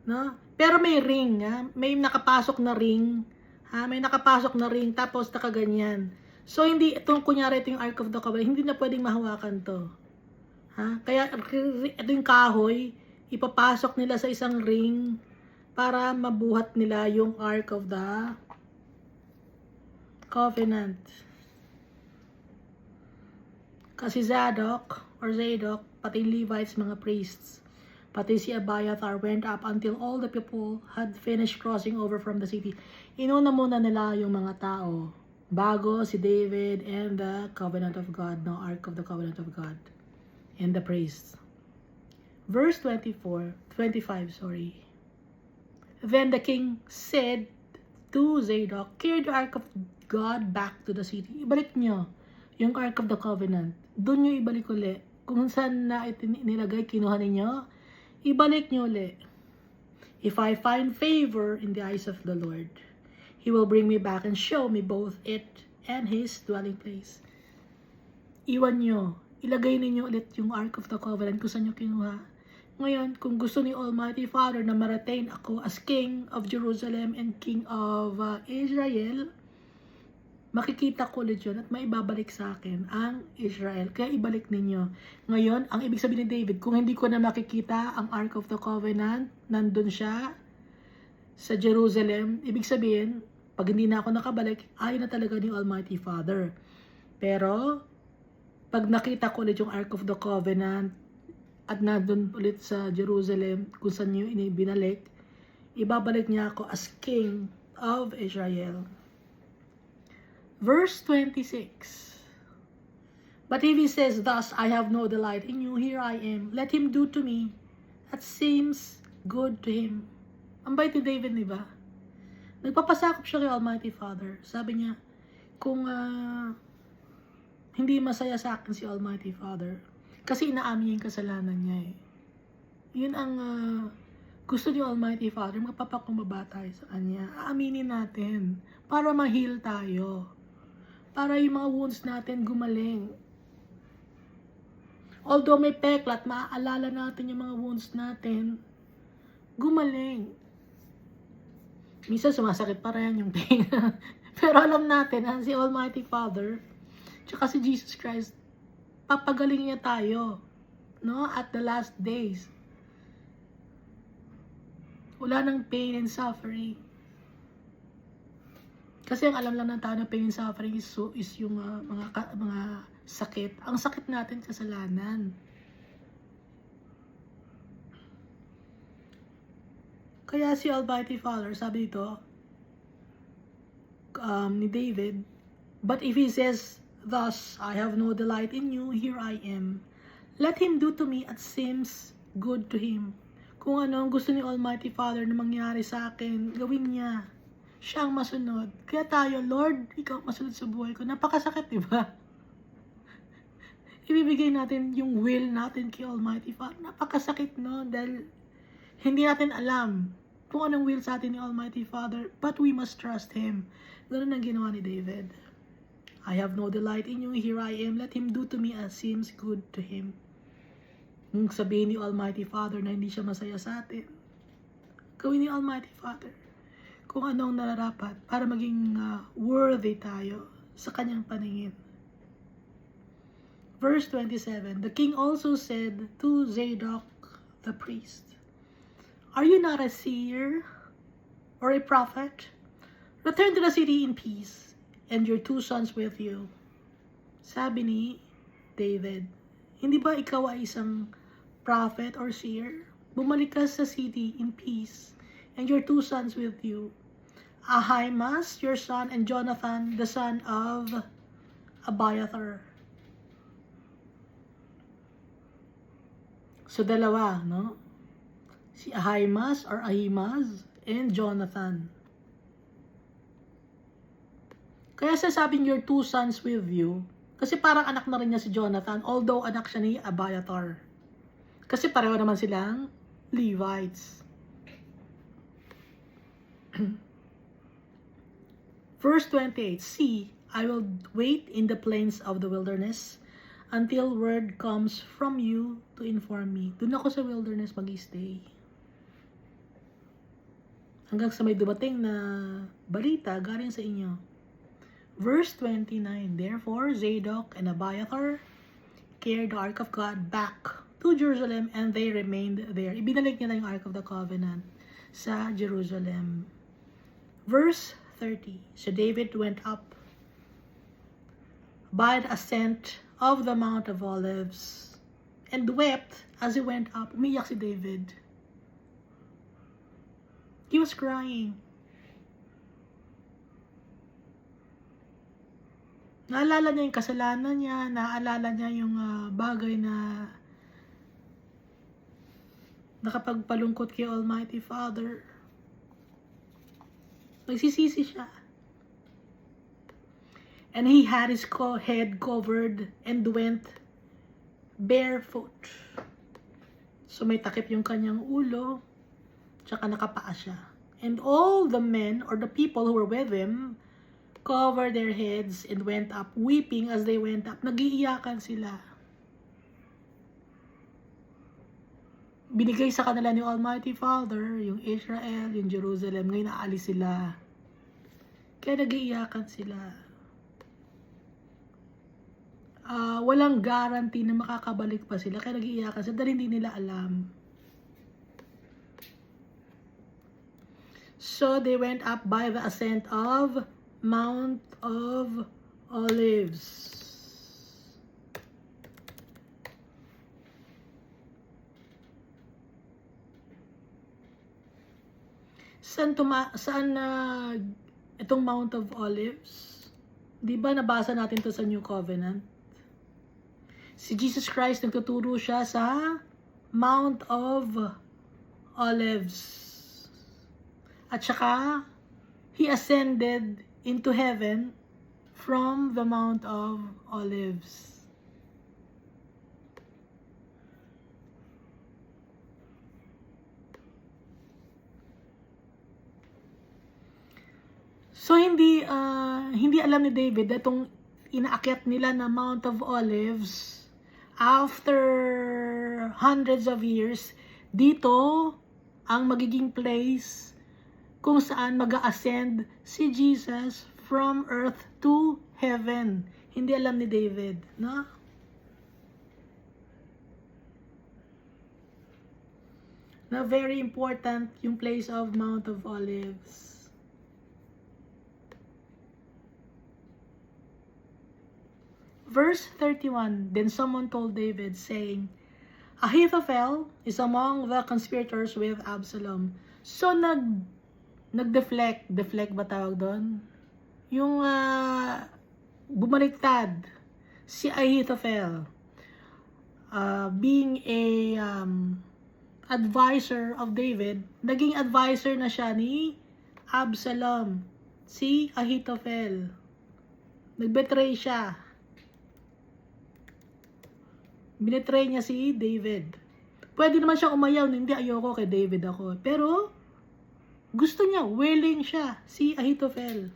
No? Pero may ring, ha? May nakapasok na ring. Ha? May nakapasok na ring, tapos nakaganyan. So, hindi, itong kunyari, ito yung Ark of the Covenant, hindi na pwedeng mahawakan to. Ha? Kaya, ito yung kahoy, ipapasok nila sa isang ring para mabuhat nila yung Ark of the Covenant. Kasi Zadok, pati Levites, mga priests, pati si Abiathar went up until all the people had finished crossing over from the city. Inuna muna nila yung mga tao bago si David and the covenant of God, no, Ark of the Covenant of God, and the priests. Verse 25, Then the king said to Zadok, carry the Ark of God back to the city. Ibalik nyo yung Ark of the Covenant. Doon nyo ibalik ulit. Kung saan na nilagay, kinuha ninyo, ibalik nyo ulit. If I find favor in the eyes of the Lord, He will bring me back and show me both it and His dwelling place. Iwan nyo. Ilagay ninyo ulit yung Ark of the Covenant kung saan nyo kinuha. Ngayon, kung gusto ni Almighty Father na ma-retain ako as King of Jerusalem and King of Israel, makikita ko ulit yun at maibabalik sa akin ang Israel. Kaya ibalik ninyo. Ngayon, ang ibig sabihin ni David, kung hindi ko na makikita ang Ark of the Covenant, nandun siya sa Jerusalem, ibig sabihin, pag hindi na ako nakabalik, ayaw na talaga ni Almighty Father. Pero, pag nakita ko ulit yung Ark of the Covenant at nandun ulit sa Jerusalem, kung saan nyo binalik, ibabalik niya ako as King of Israel. Verse 26. But if he says, thus I have no delight in you, here I am. Let him do to me that seems good to him. Ang bait ni David, di ba? Nagpapasakop siya kay Almighty Father. Sabi niya, kung hindi masaya sa akin si Almighty Father, kasi inaamin niya yung kasalanan niya eh. Yun ang gusto ni Almighty Father, magpapakumbaba tayo sa Kanya. Aaminin natin para ma-heal tayo. Para yung mga wounds natin gumaling. Although may peklat, maaalala natin yung mga wounds natin, gumaling. Minsan sumasakit pa rin yung pain. Pero alam natin, si Almighty Father, tsaka si Jesus Christ, papagaling niya tayo, no? At the last days. Wala nang pain and suffering. Kasi ang alam lang ng tao na pain and suffering is yung mga sakit. Ang sakit natin, kasalanan. Kaya si Almighty Father, sabi dito, ni David, but if he says, thus, I have no delight in you, here I am. Let him do to me as seems good to him. Kung ano ang gusto ni Almighty Father na mangyari sa akin, gawin niya. Siya ang masunod. Kaya tayo, Lord, ikaw masunod sa buhay ko. Napakasakit, di ba? Ibibigay natin yung will natin kay Almighty Father. Napakasakit, no? Dahil hindi natin alam kung anong will sa atin ni Almighty Father, but we must trust Him. Ganun ang ginawa ni David. I have no delight in you, here I am. Let him do to me as seems good to him. Nung sabihin ni Almighty Father na hindi siya masaya sa atin, gawin ni Almighty Father kung anong nararapat para maging worthy tayo sa kanyang paningin. Verse 27, the king also said to Zadok the priest, are you not a seer or a prophet? Return to the city in peace, and your 2 sons with you. Sabi ni David, hindi ba ikaw ay isang prophet or seer? Bumalik ka sa city in peace, and your 2 sons with you. Ahimaaz, your son, and Jonathan, the son of Abiathar. So, dalawa, no? Si Ahimaaz and Jonathan. Kaya sasabing your 2 sons with you, kasi parang anak na rin niya si Jonathan, although anak siya ni Abiathar. Kasi pareho naman silang Levites. Verse 28, see, I will wait in the plains of the wilderness until word comes from you to inform me. Doon ako sa wilderness mag-stay. Hanggang sa may dumating na balita galing sa inyo. Verse 29, therefore Zadok and Abiathar carried the Ark of God back to Jerusalem and they remained there. Ibinalik niya na yung Ark of the Covenant sa Jerusalem. Verse 30, so David went up by the ascent of the Mount of Olives and wept as he went up. Umiyak si David. He was crying. Naalala niya yung kasalanan niya, naalala niya yung bagay na nakapagpalungkot kay Almighty Father. Nagsisisi siya. And he had his head covered and went barefoot. So may takip yung kanyang ulo, tsaka nakapaa siya. And all the men or the people who were with him covered their heads and went up weeping as they went up. Nagiiyakan sila. Binigay sa kanila ni Almighty Father yung Israel, yung Jerusalem. Ngayon naalis sila. Kaya nagiiyakan sila. Walang guarantee na makakabalik pa sila. Kaya nagiiyakan sila dahil hindi nila alam. So they went up by the ascent of Mount of Olives. Saan itong Mount of Olives? Di ba nabasa natin to sa New Covenant? Si Jesus Christ nagtuturo siya sa Mount of Olives. At saka, He ascended into heaven from the Mount of Olives. So hindi alam ni David itong inaakyat nila na Mount of Olives after hundreds of years, dito ang magiging place kung saan mag-ascend si Jesus from earth to heaven. Hindi alam ni David, no? Na very important yung place of Mount of Olives. Verse 31, then someone told David, saying, Ahithophel is among the conspirators with Absalom. So, nag-deflect ba tawag doon? Yung bumaliktad si Ahithophel, being a advisor of David, naging advisor na siya ni Absalom, si Ahithophel. Nag-betray siya. Binetray niya si David. Pwede naman siyang umayaw, hindi, ayoko kay David ako. Pero, gusto niya, willing siya, si Ahithophel.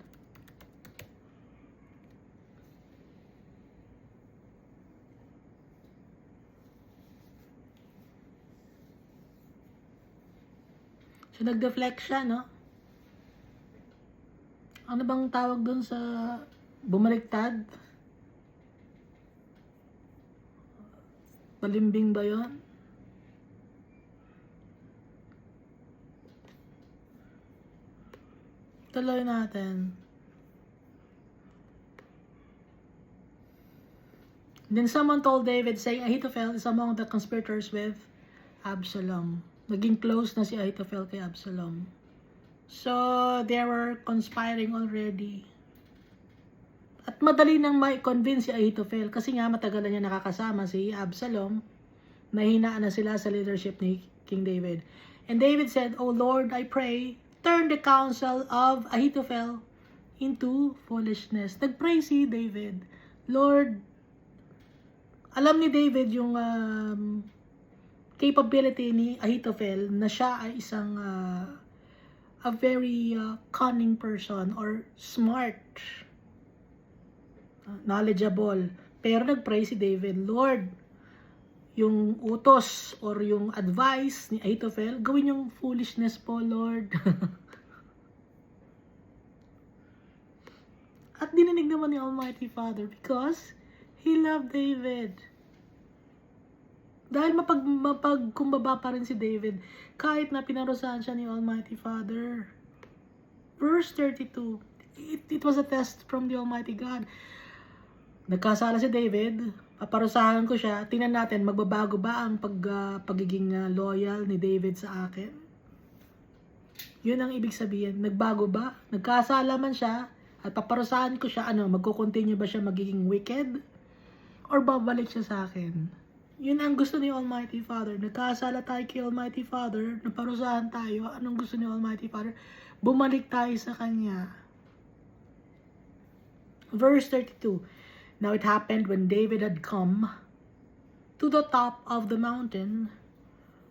So, nag-deflect siya, no? Ano bang tawag dun sa bumaliktad? Malimbing ba yun? Tuloy natin. Then someone told David, saying, Ahithophel is among the conspirators with Absalom. Naging close na si Ahithophel kay Absalom. So, they were conspiring already. At madali nang ma-convince si Ahithophel kasi nga matagal na niya nakakasama si Absalom. nahinaan na sila sa leadership ni King David. And David said, "O Lord, I pray, turn the counsel of Ahithophel into foolishness." Nagpray si David. Lord, alam ni David yung capability ni Ahithophel na siya ay isang a very cunning person or smart, knowledgeable. Pero nagpray si David, Lord, yung utos or yung advice ni Ahithophel, gawin yung foolishness po, Lord. At dininig naman ni Almighty Father because He loved David. Dahil mapagkumbaba pa rin si David, kahit na pinarusahan siya ni Almighty Father. Verse 32, it was a test from the Almighty God. Nagkasala si David, paparusahan ko siya, tingnan natin, magbabago ba ang pagiging loyal ni David sa akin? Yun ang ibig sabihin, nagbago ba? Nagkasala man siya, at paparusahan ko siya, magko-continue ba siya magiging wicked? Or babalik siya sa akin? Yun ang gusto ni Almighty Father. Nagkasala tayo kay Almighty Father, naparusahan tayo, anong gusto ni Almighty Father? Bumalik tayo sa Kanya. Verse 32, Now it happened when David had come to the top of the mountain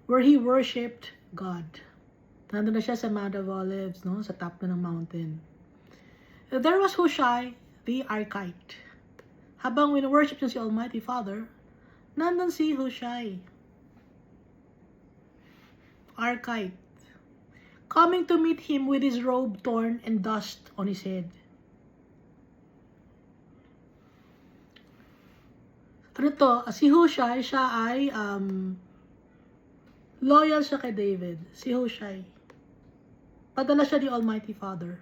where he worshipped God. Nandun na siya sa Mount of Olives, no? Sa top na ng mountain. There was Hushai, the Archite. Habang win-worship niya si Almighty Father, nandun si Hushai, Archite, coming to meet him with his robe torn and dust on his head. Ano to? Si Hushai, siya ay loyal siya kay David. Si Hushai. Padala siya ni Almighty Father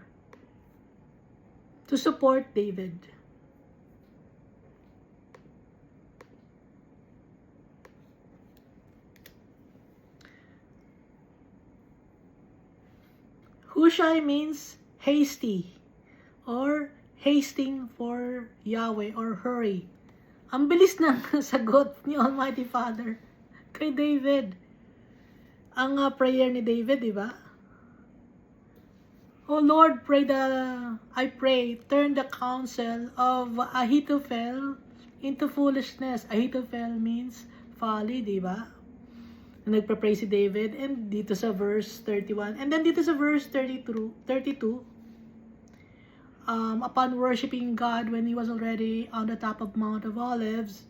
to support David. Hushai means hasty or hasting for Yahweh or hurry. Ang bilis ng sagot ni Almighty Father kay David. Ang prayer ni David, di ba? Oh Lord, I pray, turn the counsel of Ahithophel into foolishness. Ahithophel means folly, di ba? Nagpa-pray si David, and dito sa verse 31, and then dito sa verse 32, upon worshiping God when he was already on the top of Mount of Olives,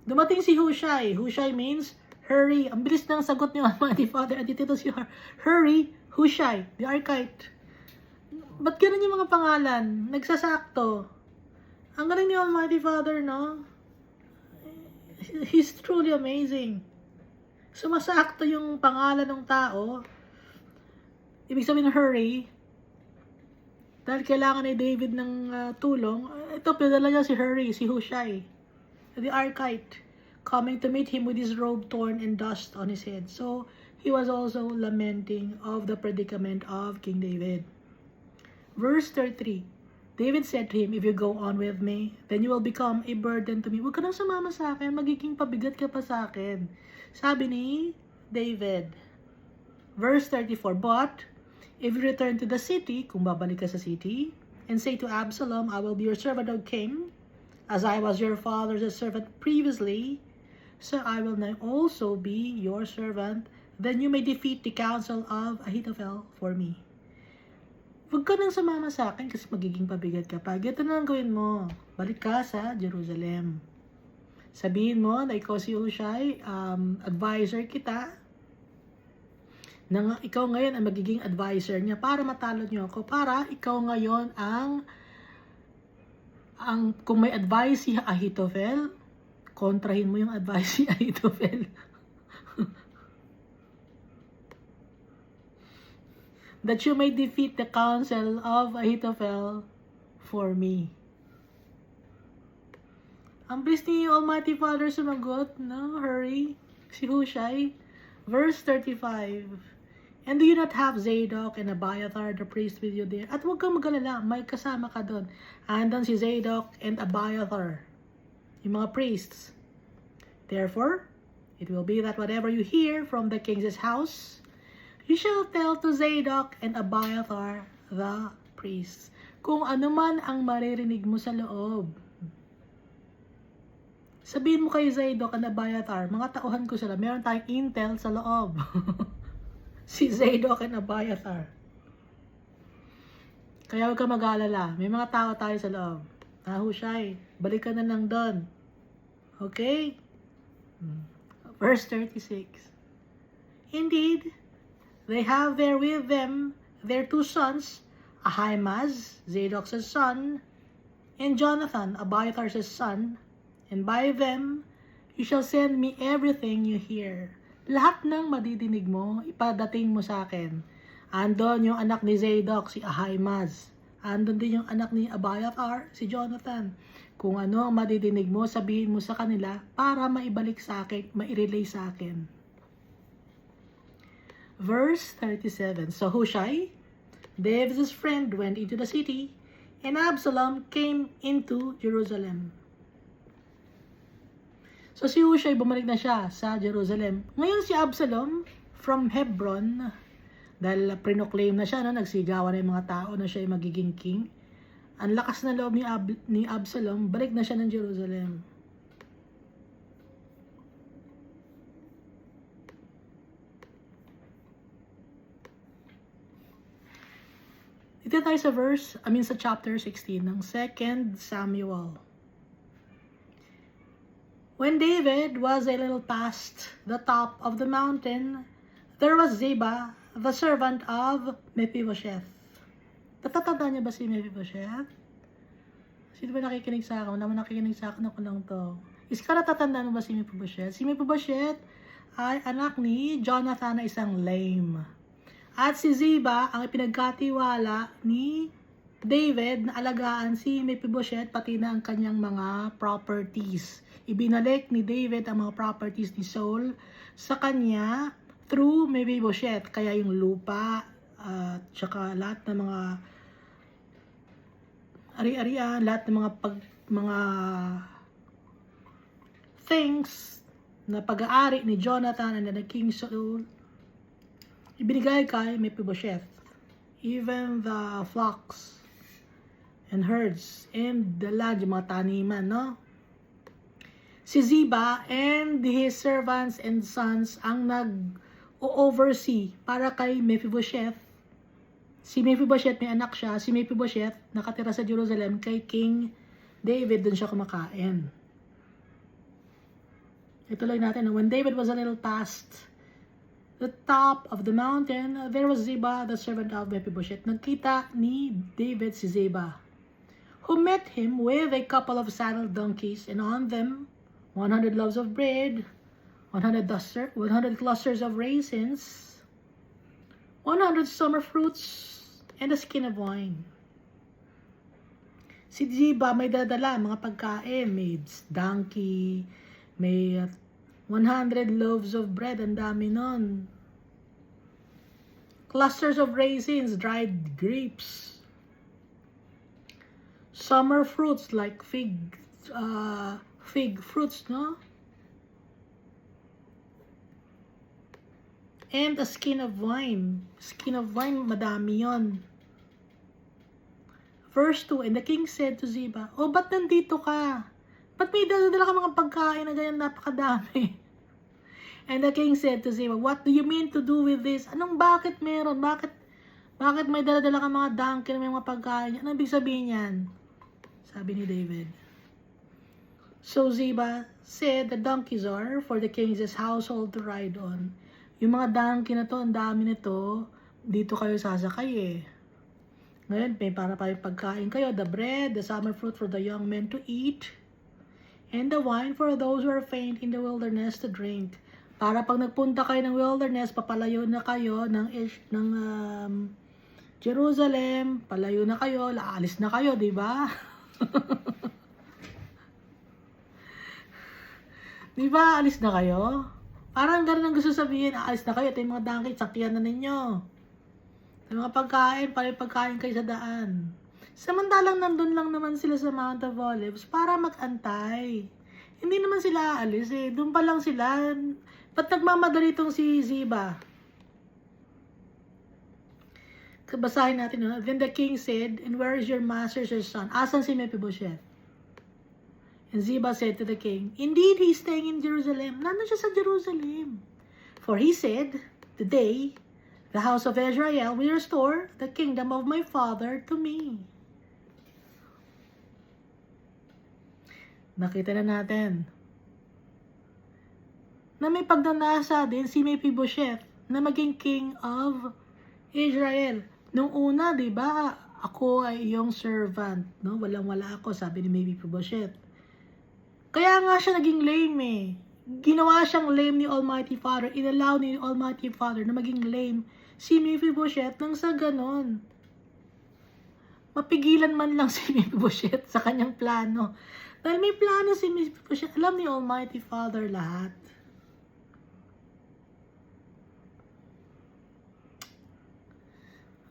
dumating si Hushai. Hushai means hurry. Ang bilis ng sagot ni Almighty Father. At dito si hurry, Hushai, the Archite. Ba't ganun yung mga pangalan? Nagsasakto. Ang galing ni Almighty Father, no? He's truly amazing. Sumasakto yung pangalan ng tao. Ibig sabihin hurry. Dahil kailangan ni David ng tulong, ito, pinadala niya si Hurry, si Hushai, the Archite, coming to meet him with his robe torn and dust on his head. So, he was also lamenting of the predicament of King David. Verse 33, David said to him, If you go on with me, then you will become a burden to me. Huwag ka nang sumama sa akin, magiging pabigat ka pa sa akin. Sabi ni David. Verse 34, But, if you return to the city, kung babalik ka sa city, and say to Absalom, I will be your servant, O king, as I was your father's servant previously, so I will now also be your servant, then you may defeat the counsel of Ahithophel for me. Huwag ka nang sumama sa akin kasi magiging pabigat ka pa. Ito na ang gawin mo. Balik ka sa Jerusalem. Sabihin mo na ikaw si Hushai, advisor kita, na ikaw ngayon ang magiging advisor niya para matalo niyo ako, para ikaw ngayon ang kung may advice si Ahithophel, kontrahin mo yung advice si Ahithophel. That you may defeat the counsel of Ahithophel for me. Ang bilis ni Almighty Father sumagot, no? Hurry. Si Hushai. Verse 35. And do you not have Zadok and Abiathar the priest with you there? At huwag kang mag-alala, may kasama ka doon. Andun si Zadok and Abiathar, yung mga priests. Therefore, It will be that whatever you hear from the king's house, you shall tell to Zadok and Abiathar the priests. Kung ano man ang maririnig mo sa loob, sabihin mo kay Zadok and Abiathar, mga tauhan ko sila, meron tayong intel sa loob. Si Zadok and Abiathar. Kaya huwag ka mag-aalala, may mga tao tayo sa loob. Hushai, balik ka na lang doon. Okay? Verse 36. Indeed, they have there with them their two sons, Ahimaaz, Zadok's son, and Jonathan, Abiathar's son, and by them you shall send me everything you hear. Lahat ng madidinig mo, ipadating mo sa akin. Andon yung anak ni Zadok, si Ahimaaz. Andon din yung anak ni Abiathar, si Jonathan. Kung ano ang madidinig mo, sabihin mo sa kanila para maibalik sa akin, mairelay sa akin. Verse 37. So Hushai, David's friend, went into the city, and Absalom came into Jerusalem. So si Hushai, bumalik na siya sa Jerusalem. Ngayon si Absalom, from Hebron, dahil prinoclaim na siya, no, nagsigawan na yung mga tao na siya ay magiging king. Ang lakas na loob ni Absalom, balik na siya ng Jerusalem. Dito tayo sa sa chapter 16 ng 2 Samuel. When David was a little past the top of the mountain, there was Ziba, the servant of Mephibosheth. Natatanda niya ba si Mephibosheth? Sino ba nakikinig sa akin? Naman nakikinig sa akin ako lang to. Is ka natatandaan mo ba si Mephibosheth? Si Mephibosheth ay anak ni Jonathan na isang lame. At si Ziba ang pinagkatiwala ni David na alagaan si Mephibosheth pati na ang kanyang mga properties. Ibinalik ni David ang mga properties ni Saul sa kanya through Mephibosheth. Kaya yung lupa at saka lahat ng mga ari-arian, lahat ng mga things na pag-aari ni Jonathan and the King Saul, ibinigay kay Mephibosheth. Even the flocks and herds and the land, yung mga taniman, no? Si Ziba and his servants and sons ang nag-oversee para kay Mephibosheth. Si Mephibosheth, may anak siya. Si Mephibosheth, nakatira sa Jerusalem kay King David, dun siya kumakain. Ituloy natin. When David was a little past the top of the mountain, there was Ziba, the servant of Mephibosheth. Nagkita ni David si Ziba, who met him with a couple of saddled donkeys, and on them 100 loaves of bread, 100 clusters of raisins, 100 summer fruits, and a skin of wine. Si Ziba may dadala mga pagkain, may donkey, may 100 loaves of bread, ang dami nun. Clusters of raisins, dried grapes, summer fruits like fig fruits, no? And a skin of wine. Skin of wine, madami yon. Verse 2, and the king said to Ziba, "Oh, ba't nandito ka? Ba't may dala ka mga pagkain na ganyan napakadami?" And the king said to Ziba, "What do you mean to do with this?" Bakit meron? Bakit may dala ka mga donkey na may mga pagkain? Ano ibig sabihin yan? Sabi ni David. So Ziba said, "The donkeys are for the king's household to ride on." Yung mga donkey na to, ang dami nito, dito kayo sasakay eh. Ngayon, may para pa yung pagkain kayo, the bread, the summer fruit for the young men to eat, and the wine for those who are faint in the wilderness to drink. Para pag nagpunta kayo ng wilderness, papalayo na kayo ng Jerusalem, palayo na kayo, aalis na kayo, di ba? Di ba, alis na kayo? Parang ganun ang gusto sabihin, aalis na kayo, ito yung mga donkey, sakyan na ninyo. Yung mga pagkain, pagkain kayo sa daan. Samantalang nandun lang naman sila sa Mount of Olives para mag-antay. Hindi naman sila aalis eh. Doon pa lang sila, Ba't nagmamadali itong si Ziba? Basahin natin, no? Then the king said, and where is your master, your son? Asan si Mephibosheth? And Ziba said to the king, indeed, he is staying in Jerusalem. Nandun siya sa Jerusalem. For he said, today, the house of Israel will restore the kingdom of my father to me. Nakita na natin na may pagnanasa din si Mephibosheth na maging king of Israel. Nung una, di ba, ako ay iyong servant, no? Walang-wala ako, sabi ni Mephibosheth. Kaya nga siya naging lame eh. Ginawa siyang lame ni Almighty Father. Inallow ni Almighty Father na maging lame si Mephibosheth nang sa ganon. Mapigilan man lang si Mephibosheth sa kanyang plano. Dahil may plano si Mephibosheth. Alam ni Almighty Father lahat.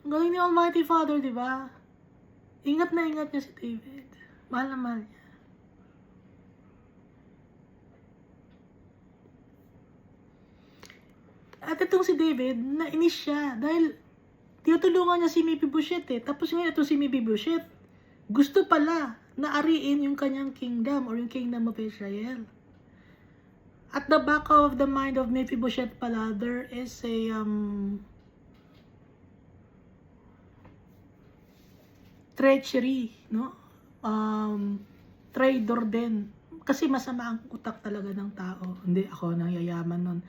Ang galing ni Almighty Father, di ba? Ingat na ingat niya si David. Mahal na mahal niya. At itong si David, nainis siya dahil tinutulungan niya si Mephibosheth eh. Tapos ngayon itong si Mephibosheth, gusto pala na ariin yung kanyang kingdom or yung kingdom of Israel. At the back of the mind of Mephibosheth pala, there is a treachery, no? Traitor din. Kasi masama ang utak talaga ng tao. Hindi ako nang yayaman nun.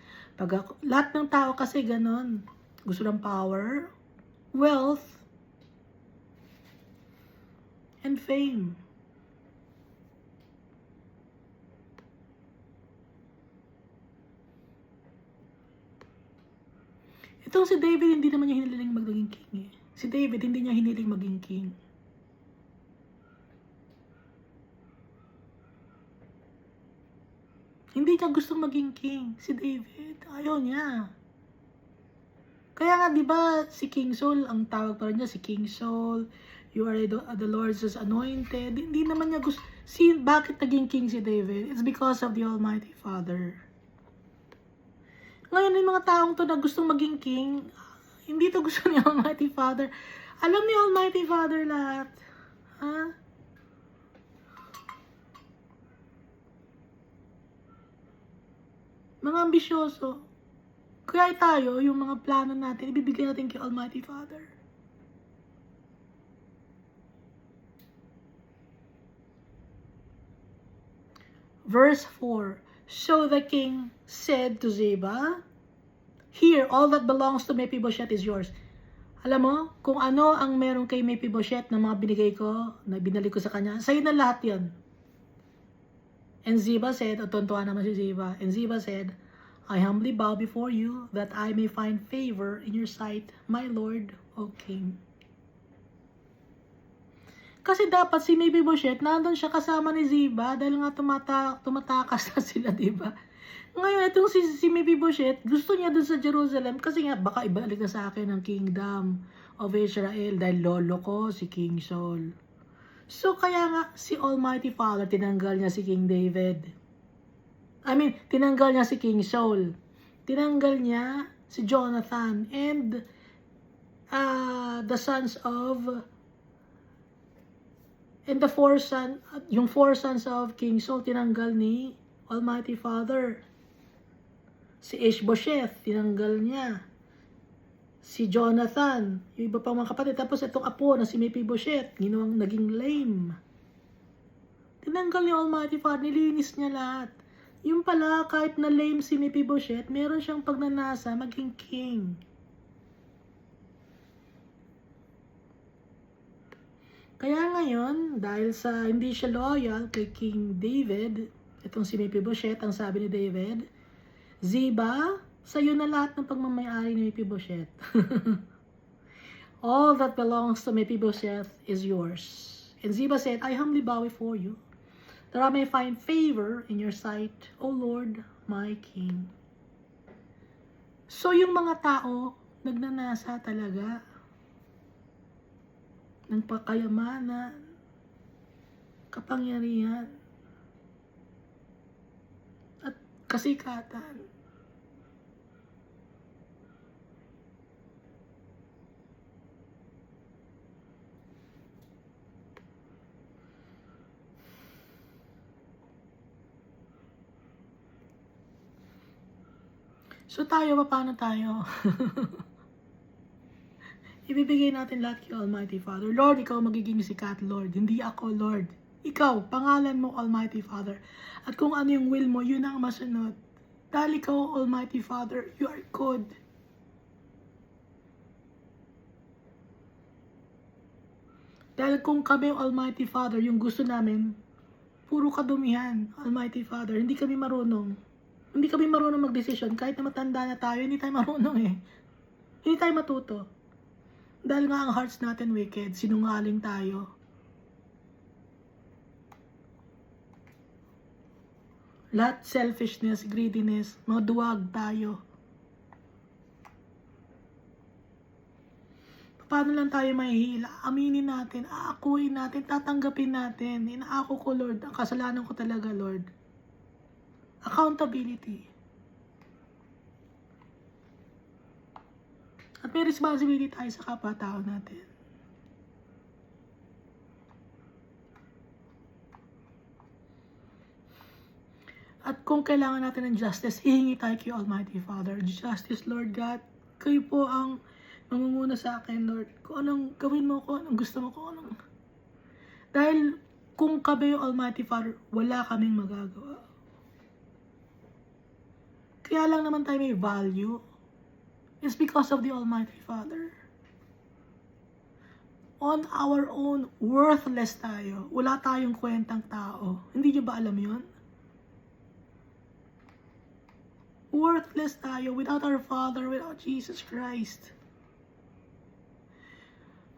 Lahat ng tao kasi ganon. Gusto ng power, wealth, and fame. Itong si David, hindi naman niya hiniling maging king eh. Si David, hindi niya hiniling maging king. Hindi niya gustong maging king. Si David, ayaw niya. Kaya nga, di ba, si King Saul, ang tawag pa rin niya, si King Saul, you are the Lord's anointed. Hindi naman niya gusto. Bakit naging king si David? It's because of the Almighty Father. Ngayon, yung mga taong to na gustong maging king, hindi to gusto ni Almighty Father. Alam ni Almighty Father lahat. Ha? Mga ambisyoso. Kaya tayo, yung mga plano natin, ibibigay natin kay Almighty Father. Verse 4. So the king said to Ziba, here, all that belongs to Mephibosheth is yours. Alam mo, kung ano ang meron kay Mephibosheth na mga binigay ko, na binalik ko sa kanya, sa'yo na lahat yan. And Ziba said, o tuntua naman si Ziba, and Ziba said, I humbly bow before you that I may find favor in your sight, my Lord, O King. Kasi dapat si Mephibosheth, nandun siya kasama ni Ziba dahil nga tumatakas na sila, diba? Ngayon, itong si Mephibosheth, gusto niya dun sa Jerusalem kasi nga baka ibalik na sa akin ang kingdom of Israel dahil lolo ko si King Saul. So, kaya nga si Almighty Father, tinanggal niya si King David. Tinanggal niya si King Saul. Tinanggal niya si Jonathan and the sons of and the yung four sons of King Saul tinanggal ni Almighty Father. Si Ishbosheth, tinanggal niya. Si Jonathan, yung iba pang mga kapatid. Tapos itong apo na si Mephibosheth, ginawang naging lame. Tinanggal ni Almighty Father, nilinis niya lahat. Yung pala, kahit na lame si Mephibosheth, meron siyang pagnanasa maging king. Kaya ngayon, dahil sa hindi siya loyal kay King David, itong si Mephibosheth, ang sabi ni David, Ziba, sa'yo na lahat ng pagmamayari ni Mephibosheth. All that belongs to Mephibosheth is yours. And Ziba said, I humbly bow before you, that I may find favor in your sight, O Lord, my King. So yung mga tao, nagnanasa talaga ng pakayamanan, kapangyarihan, at kasikatan. So tayo, paano tayo? Ibibigay natin lahat kay Almighty Father. Lord, ikaw magiging sikat, Lord. Hindi ako, Lord. Ikaw, pangalan mo, Almighty Father. At kung ano yung will mo, yun ang masunod. Dahil ikaw, Almighty Father, you are good. Dahil kung kami, Almighty Father, yung gusto namin, puro kadumihan, Almighty Father. Hindi kami marunong. Hindi kami marunong magdesisyon. Kahit na matanda na tayo, hindi tayo marunong eh. Hindi tayo matuto. Dahil nga ang hearts natin wicked, sinungaling tayo. Lahat selfishness, greediness, mga duwag tayo. Paano lang tayo mahihila? Aminin natin, aakuin natin, tatanggapin natin. Inaako ko, Lord. Ang kasalanan ko talaga, Lord. Accountability. At may responsibility tayo sa kapwa-tao natin. At kung kailangan natin ng justice, hihingi tayo kay Almighty Father. Justice, Lord God. Kayo po ang mamumuna sa akin, Lord. Kung anong gawin mo, kung anong gusto mo, kung anong... Dahil kung kami yung Almighty Father, wala kaming magagawa. Kaya lang naman tayo may value. It's because of the Almighty Father. On our own, worthless tayo. Wala tayong kwentang tao. Hindi niyo ba alam yun? Worthless tayo without our Father, without Jesus Christ.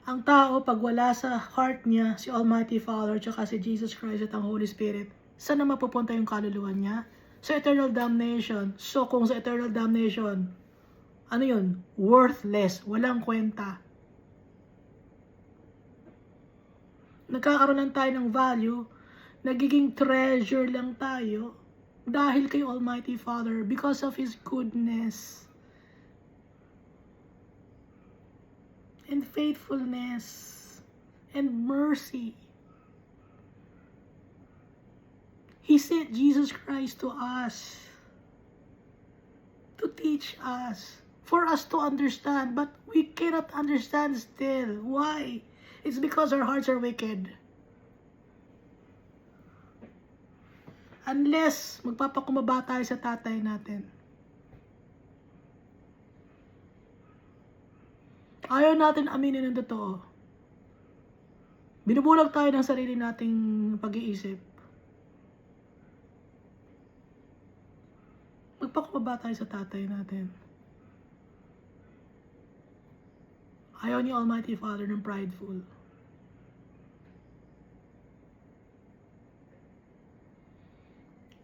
Ang tao, pag wala sa heart niya, si Almighty Father, tsaka si Jesus Christ at ang Holy Spirit, saan na mapupunta yung kaluluwa niya? Sa eternal damnation. So, kung sa eternal damnation, ano yun? Worthless. Walang kwenta. Nagkakaroon lang tayo ng value, nagiging treasure lang tayo dahil kay Almighty Father because of His goodness and faithfulness and mercy. He sent Jesus Christ to us to teach us, for us to understand, but we cannot understand still. Why? It's because our hearts are wicked. Unless magpapakumbaba tayo sa tatay natin. Ayaw natin aminin ng totoo. Binubulag tayo ng sarili nating pag-iisip. Magpakumbaba tayo sa tatay natin. Ayaw ni Almighty Father ng prideful.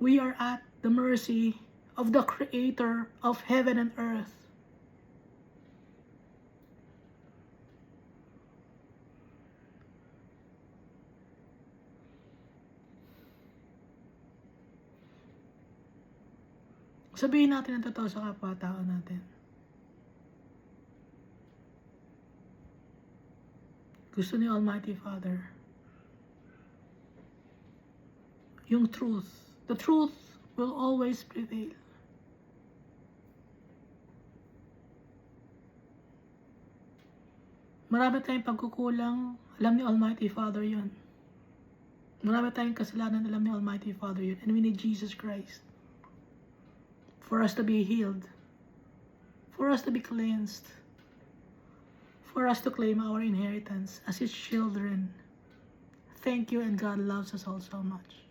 We are at the mercy of the Creator of heaven and earth. Sabihin natin ang totoo sa kapwa-tao natin. Gusto ni Almighty Father yung truth. The truth will always prevail. Marami tayong pagkukulang, alam ni Almighty Father yun. Marami tayong kasalanan, alam ni Almighty Father yun. And we need Jesus Christ for us to be healed, for us to be cleansed, for us to claim our inheritance as His children. Thank you, and God loves us all so much.